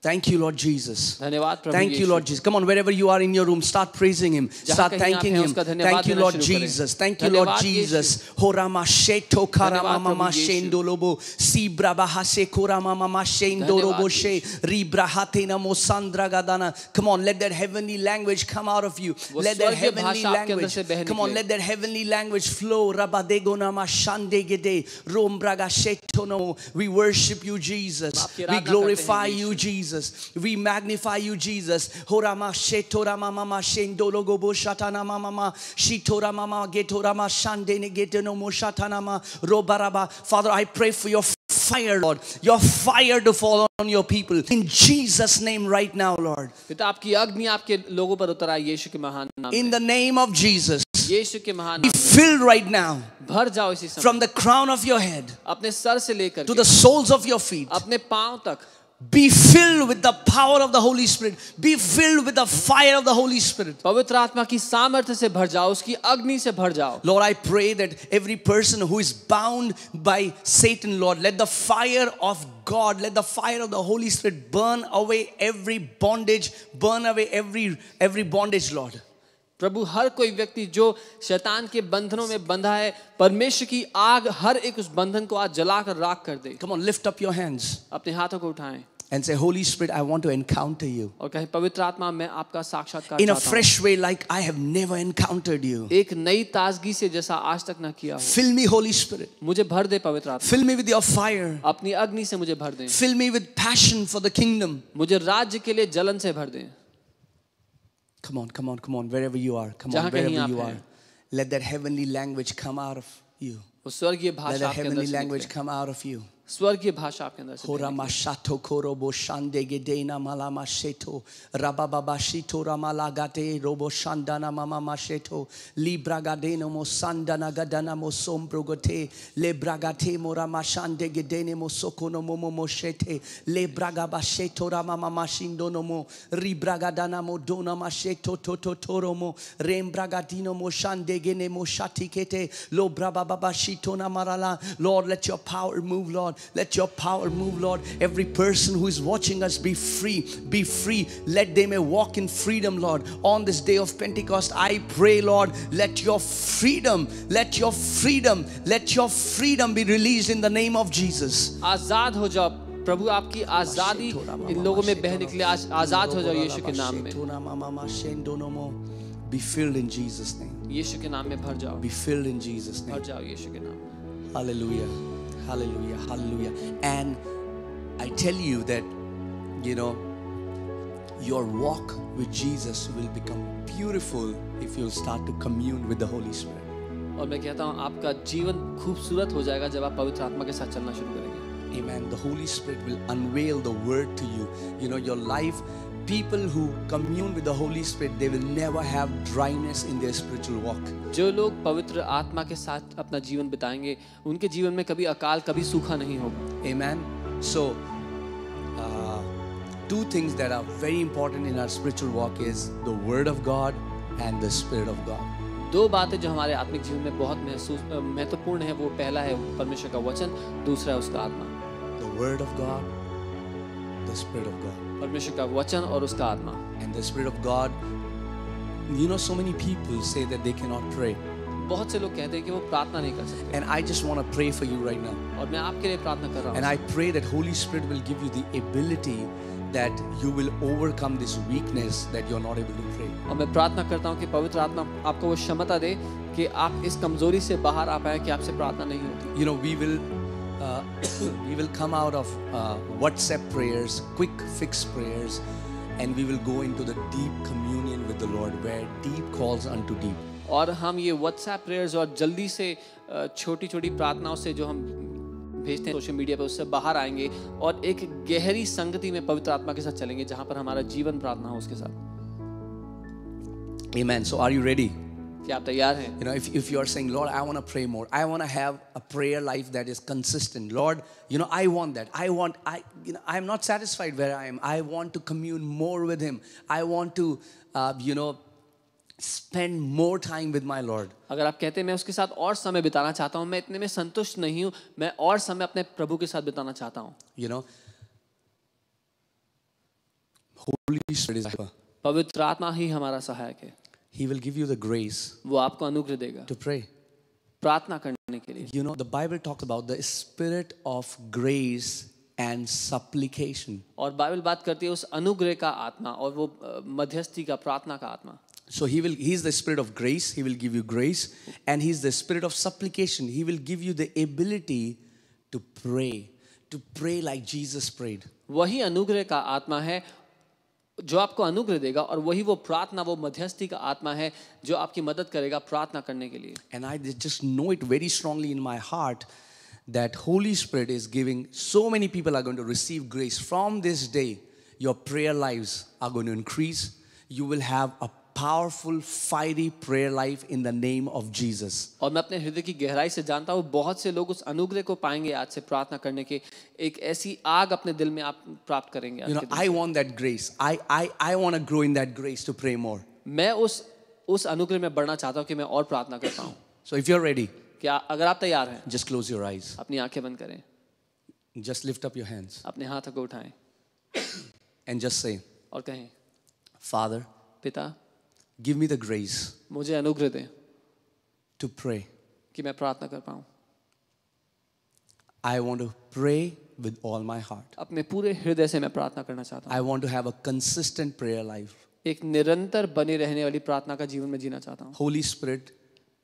Thank you, Lord Jesus. धन्यवाद प्रभु Thank you, Lord Jesus. Come on, wherever you are in your room, start praising Him. Start thanking Him. Thank you, Lord Jesus. Thank you, Lord Jesus. Horama sheto karama mama shendolobo sibrabaha se korama mama shendolobo she ribrahate na mosandra gadana. Come on, let that heavenly language come out of you. Let that heavenly language. Come on, let that heavenly language flow. Rabadego nama shandegede rombraga sheto no. We worship you, Jesus. We glorify you, Jesus. We magnify you, Jesus. Horama shetora mama shendolo gobo shatana mama shitora mama getora ma shandene geteno mo shatana ma robaraba. Father, I pray for your fire, Lord, your fire to fall on your people in Jesus' name right now, Lord. पिता आपकी अग्नि आपके लोगों पर उतर आए यीशु के महान नाम में. In the name of Jesus, यीशु के महान be नाम filled right now भर जाओ इसी समय. from the crown of your head अपने सर से लेकर to the soles of your feet. अपने पांव तक. Be filled with the power of the Holy Spirit. Be filled with the fire of the Holy Spirit. पवित्र आत्मा की सामर्थ्य से भर जाओ, उसकी अग्नि से भर जाओ. Lord, I pray that every person who is bound by Satan, Lord, let the fire of God, let the fire of the Holy Spirit burn away every bondage, burn away every bondage, Lord. प्रभु हर कोई व्यक्ति जो शैतान के बंधनों में बंधा है, परमेश्वर की आग हर एक उस बंधन को आज जलाकर राख कर दे. Come on, lift up your hands. अपने हाथों को उठाएं. and say, Holy Spirit, I want to encounter you और कहें पवित्र आत्मा मैं आपका साक्षात्कार in a चाहता हूँ fresh way like I have never encountered you. एक नई ताजगी से जैसा आज तक ना किया हो Fill me, Holy Spirit. मुझे भर दे पवित्र आत्मा Fill me with your fire. अपनी अग्नि से मुझे भर दें Fill me with passion for the kingdom. मुझे राज्य के लिए जलन से भर दें Come on, come on, come on, wherever you are. Come जहाँ on, कहीं wherever आप you हैं। are. Let that heavenly language come out of you. उस स्वर्गीय Let भाषा that आपके अंदर heavenly से language निकले come out of you. स्वर्गीय भाषा आपके अंदर से Kora निकले। mashato korobo shande gedena malama sheto rabababa shito ramalagate robo shandana mama masheto libragadeno mo sandana gadana mo sombrogote lebragate mora mashande gedene mo sokono momo moshete lebragaba sheto ramama mashindono mo ribragadana mo dona masheto totoro mo rembragadino mo shande gene mo shatikete lo brababa shito na marala. Lord, let your power move, Lord. Let your power move, Lord. Every person who is watching us be free. Be free. Let them may walk in freedom, Lord. On this day of Pentecost, I pray, Lord, let your freedom be released in the name of Jesus. आजाद हो जाओ प्रभु आपकी आजादी इन लोगों में बह निकले आजाद हो जाओ यीशु के नाम में Be filled in Jesus' name. यीशु के नाम में भर जाओ Be filled in Jesus' भर name. जाओ यीशु के नाम में Hallelujah. Hallelujah. Hallelujah. And I tell you that, you know, your walk with Jesus will become beautiful if you'll start to commune with the Holy Spirit. और मैं कहता हूँ आपका जीवन खूबसूरत हो जाएगा जब आप पवित्र आत्मा के साथ चलना शुरू करेंगे Amen. The Holy Spirit will unveil the word to you. You know, your life, people who commune with the Holy Spirit, they will never have dryness in their spiritual walk. जो लोग पवित्र आत्मा के साथ अपना जीवन बिताएंगे उनके जीवन में कभी अकाल कभी सूखा नहीं होगा Amen. So, two things that are very important in our spiritual walk is the Word of God and the Spirit of God. दो बातें जो हमारे आत्मिक जीवन में बहुत महत्वपूर्ण है वो पहला है परमेश्वर का वचन दूसरा है उसका आत्मा The Word of God, the Spirit of God. परमेश्वर का वचन और उसका आत्मा And the Spirit of God, you know, so many people say that they cannot pray. बहुत से लोग कहते हैं कि वो प्रार्थना नहीं कर सकते And I just want to pray for you right now. और मैं आपके लिए प्रार्थना कर रहा And हूँ I pray that Holy Spirit will give you the ability that you will overcome this weakness that you're not able to pray. और मैं प्रार्थना करता हूँ कि पवित्र आत्मा आपको वो क्षमता दे कि आप इस कमजोरी से बाहर आ पाए कि आपसे प्रार्थना नहीं होती You know, we will come out of WhatsApp prayers, quick fix prayers, and we will go into the deep communion with the Lord, where deep calls unto deep. और हम ये व्हाट्सएप प्रेयर्स और जल्दी से छोटी छोटी प्रार्थनाओं से जो हम भेजते हैं सोशल मीडिया पे उससे बाहर आएंगे और एक गहरी संगति में पवित्र आत्मा के साथ चलेंगे जहां पर हमारा जीवन प्रार्थना हो उसके साथ Amen. So are you ready? क्या आप तैयार हैं You know, if you are saying, Lord, I want to pray more. I want to have a prayer life that is consistent. Lord, you know, I want that. I'm not satisfied where I am. I want to commune more with Him. I want to, spend more time with my Lord. अगर आप कहते हैं मैं उसके साथ और समय बिताना चाहता हूँ मैं इतने में संतुष्ट नहीं हूँ मैं और समय अपने प्रभु के साथ बिताना चाहता हूँ You know, Holy Spirit is पवित्र आत्मा ही हमारा सहायक है He will give you the grace वो आपको अनुग्रह देगा to pray. प्रार्थना करने के लिए You know, the Bible talks about the spirit of grace and supplication. और बाइबल बात करती है उस अनुग्रह का आत्मा और वो मध्यस्थी का प्रार्थना का आत्मा So He's the spirit of grace. He will give you grace. And He's the spirit of supplication. He will give you the ability to pray like Jesus prayed. वही अनुग्रह का आत्मा है जो आपको अनुग्रह देगा और वही वो प्रार्थना वो मध्यस्थी का आत्मा है जो आपकी मदद करेगा प्रार्थना करने के लिए And I just know it very strongly in my heart that Holy Spirit is giving, so many people are going to receive grace. From this day, your prayer lives are going to increase. You will have a powerful, fiery prayer life in the name of Jesus. और मैं अपने हृदय की गहराई से जानता हूँ बहुत से लोग उस अनुग्रह को पाएंगे आज से प्रार्थना करने के एक ऐसी आग अपने दिल में आप प्राप्त करेंगे You know, I want that grace. I want to grow in that grace to pray more. मैं उस अनुग्रह में बढ़ना चाहता हूँ कि मैं और प्रार्थना कर पाऊँ So if you're ready, क्या अगर आप तैयार हैं just close your eyes. अपनी आंखें बंद करें Just lift up your hands अपने हाथों को उठाएं and just say, और कहें Father, पिता give me the grace मुझे अनुग्रह दें to pray. कि मैं प्रार्थना कर पाऊँ I want to pray with all my heart. अपने पूरे हृदय से मैं प्रार्थना करना चाहता हूँ। I want to have a consistent prayer life. एक निरंतर बनी रहने वाली प्रार्थना का जीवन में जीना चाहता हूँ। Holy Spirit,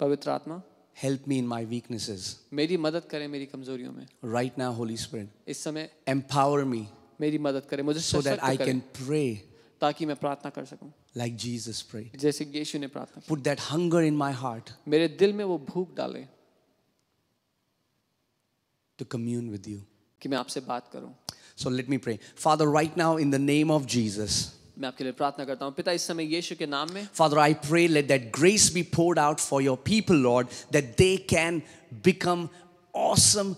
पवित्र आत्मा help me in my weaknesses. मेरी मदद करे मेरी कमजोरियों में। Right now, Holy Spirit, इस समय empower me मेरी मदद करे, मुझे so that I सशक्त करे, can pray ताकि मैं प्रार्थना कर सकूं like Jesus prayed. जैसे यीशु ने प्रार्थना की। Put that hunger in my heart मेरे दिल में वो भूख डाले to commune with you. कि मैं आपसे बात करूं। So let me pray. Father, right now in the name of Jesus, मैं आपके लिए प्रार्थना करता हूं पिता, इस समय यीशु के नाम में। Father, I pray let that grace be poured out for your people, Lord, that they can become awesome,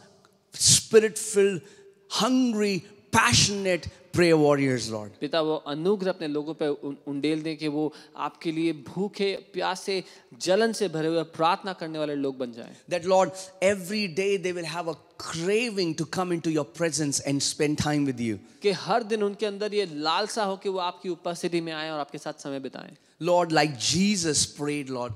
spirit-filled, hungry, passionate prayer warriors, Lord. पिता वो अनुग्रह अपने लोगों पे उंडेल दें कि वो आपके लिए भूखे प्यासे जलन से भरे हुए प्रार्थना करने वाले लोग बन जाएं। That, Lord, every day they will have a craving to come into your presence and spend time with you. कि हर दिन उनके अंदर ये लालसा हो कि वो आपकी उपस्थिति में आए और आपके साथ समय बिताएं। Lord, like Jesus prayed, Lord,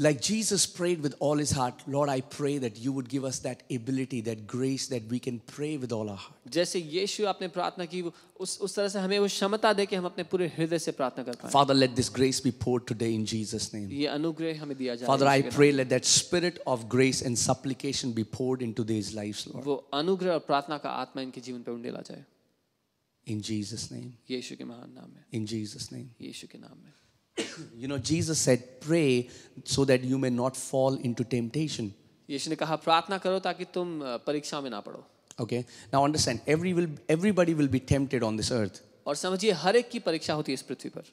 like Jesus prayed with all his heart, Lord, I pray that you would give us that ability, that grace, that we can pray with all our heart. जैसे यीशु आपने प्रार्थना की उस तरह से हमें वो क्षमता दे कि हम अपने पूरे हृदय से प्रार्थना कर पाएं। Father, let this grace be poured today in Jesus' name. ये अनुग्रह हमें दिया जाए। Father, I pray let that spirit of grace and supplication be poured into these lives, Lord. वो अनुग्रह और प्रार्थना का आत्मा इनके जीवन पे उंडेला जाए। In Jesus' name. यीशु के महान नाम में। In Jesus' name. यीशु के नाम में। You know, Jesus said, pray so that you may not fall into temptation. यीशु ने कहा प्रार्थना करो ताकि तुम परीक्षा में ना पड़ो। Okay. Now understand, everybody will be tempted on this earth. और समझिए हर एक की परीक्षा होती है इस पृथ्वी पर।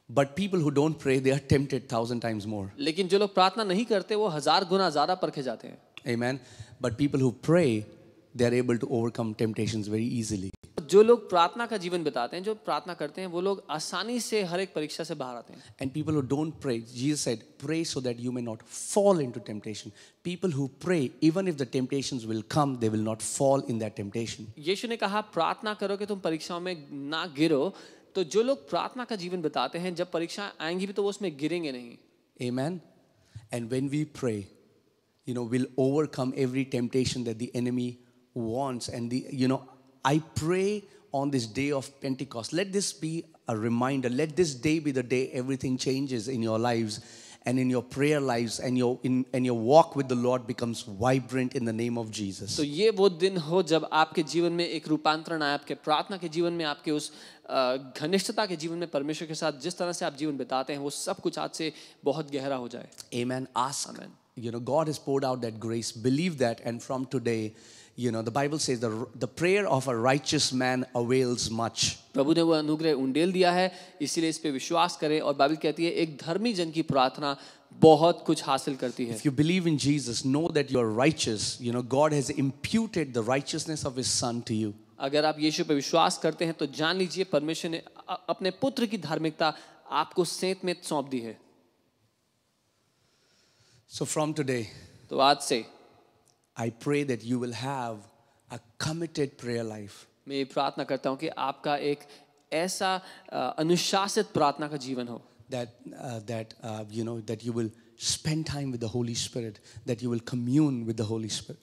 But people who don't pray, they are tempted 1,000 times more. लेकिन जो लोग प्रार्थना नहीं करते वो 1000 गुना ज्यादा परखे जाते हैं। Amen. But people who pray, they are able to overcome temptations very easily. जो लोग प्रार्थना का जीवन बिताते हैं, जो प्रार्थना करते हैं, वो लोग आसानी से हर एक परीक्षा से बाहर आते हैं। And people who don't pray, Jesus said, pray so that you may not fall into temptation. People who pray, even if the temptations will come, they will not fall in that temptation. यीशु ने कहा प्रार्थना करो कि तुम परीक्षाओं में ना गिरो। तो जो लोग प्रार्थना का जीवन बिताते हैं, जब परीक्षा आएंगी भी तो वो उसमें गिरेंगे नहीं। Amen. And when we pray, you know, we'll overcome every temptation that the enemy wants. And I pray on this day of Pentecost, let this be a reminder. Let this day be the day everything changes in your lives and in your prayer lives, and your walk with the Lord becomes vibrant in the name of Jesus. तो ये वो दिन हो जब आपके जीवन में एक रूपांतरण आए, आपके प्रार्थना के जीवन में, आपके उस घनिष्ठता के जीवन में परमेश्वर के साथ जिस तरह से आप जीवन बिताते हैं वो सब कुछ आज से बहुत गहरा हो जाए। Amen. Ask. Amen. You know, God has poured out that grace. Believe that, and from today, you know, the Bible says the prayer of a righteous man avails much. प्रभु ने वो अनुग्रह उंडेल दिया है, इसीलिए इस पे विश्वास करें। और बाइबल कहती है एक धर्मी जन की प्रार्थना बहुत कुछ हासिल करती है। If you believe in Jesus, know that you are righteous. You know, God has imputed the righteousness of his son to you. अगर आप यीशु पे विश्वास करते हैं तो जान लीजिए परमेश्वर ने अपने पुत्र की धार्मिकता आपको सेंत में सौंप दी है। So from today, तो आज से I pray that you will have a committed prayer life. मैं ये प्रार्थना करता हूँ कि आपका एक ऐसा अनुशासित प्रार्थना का जीवन हो। That you will spend time with the Holy Spirit, that you will commune with the Holy Spirit.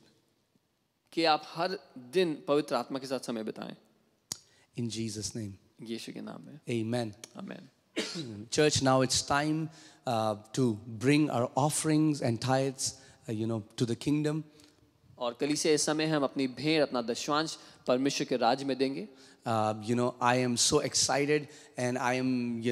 कि आप हर दिन पवित्र आत्मा के साथ समय बिताएं। In Jesus' name. यीशु के नाम में। Amen. आमीन। Church, now it's time to bring our offerings and tithes, to the kingdom. और कलीसिया इस समय हम अपनी भेंट, अपना दशवांश परमेश्वर के राज्य में देंगे। I am so excited, and I am,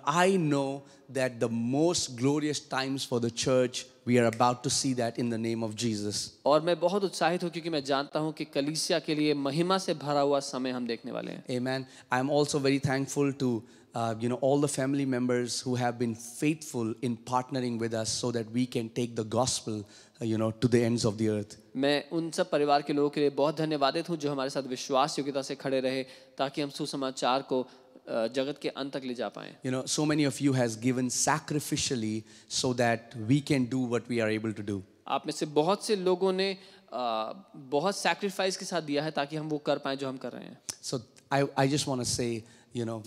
I know that the most glorious times for the church, we are about to see that in the name of Jesus. और मैं बहुत उत्साहित हूँ क्योंकि मैं जानता हूँ कि कलीसिया के लिए महिमा से भरा हुआ समय हम देखने वाले हैं। Amen. I am also very thankful to all the family members who have been faithful in partnering with us so that we can take the gospel to the ends of the earth. मैं उन सब परिवार के लोगों के लिए बहुत धन्यवादित हूँ जो हमारे साथ विश्वास योग्यता से खड़े रहे ताकि हम सुसमाचार को जगत के अंत तक ले जा पाएं। So many of you has given sacrificially so that we can do what we are able to do. आप में से बहुत से लोगों ने बहुत सैक्रिफाइस के साथ दिया है ताकि हम वो कर पाएं जो हम कर रहे हैं। So I just want to say,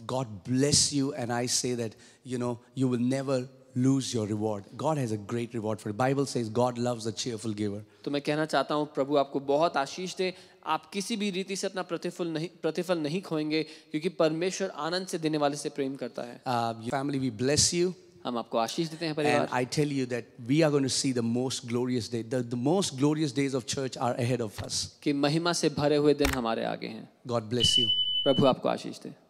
God bless you, and I say that you will never lose your reward. God has a great reward for it. Bible says God loves a cheerful giver. तो मैं कहना चाहता हूँ प्रभु आपको बहुत आशीष दे, आप किसी भी रीति से अपना प्रतिफल नहीं खोएंगे, क्योंकि परमेश्वर आनंद से देने वाले से प्रेम करता है। Family, we bless you. हम आपको आशीष देते हैं And परिवार। I tell you that we are going to see the most glorious day. The most glorious days of church are ahead of us. कि महिमा से भरे हुए दिन हमारे आगे हैं। God bless you. प्रभु आपको आशीष दे।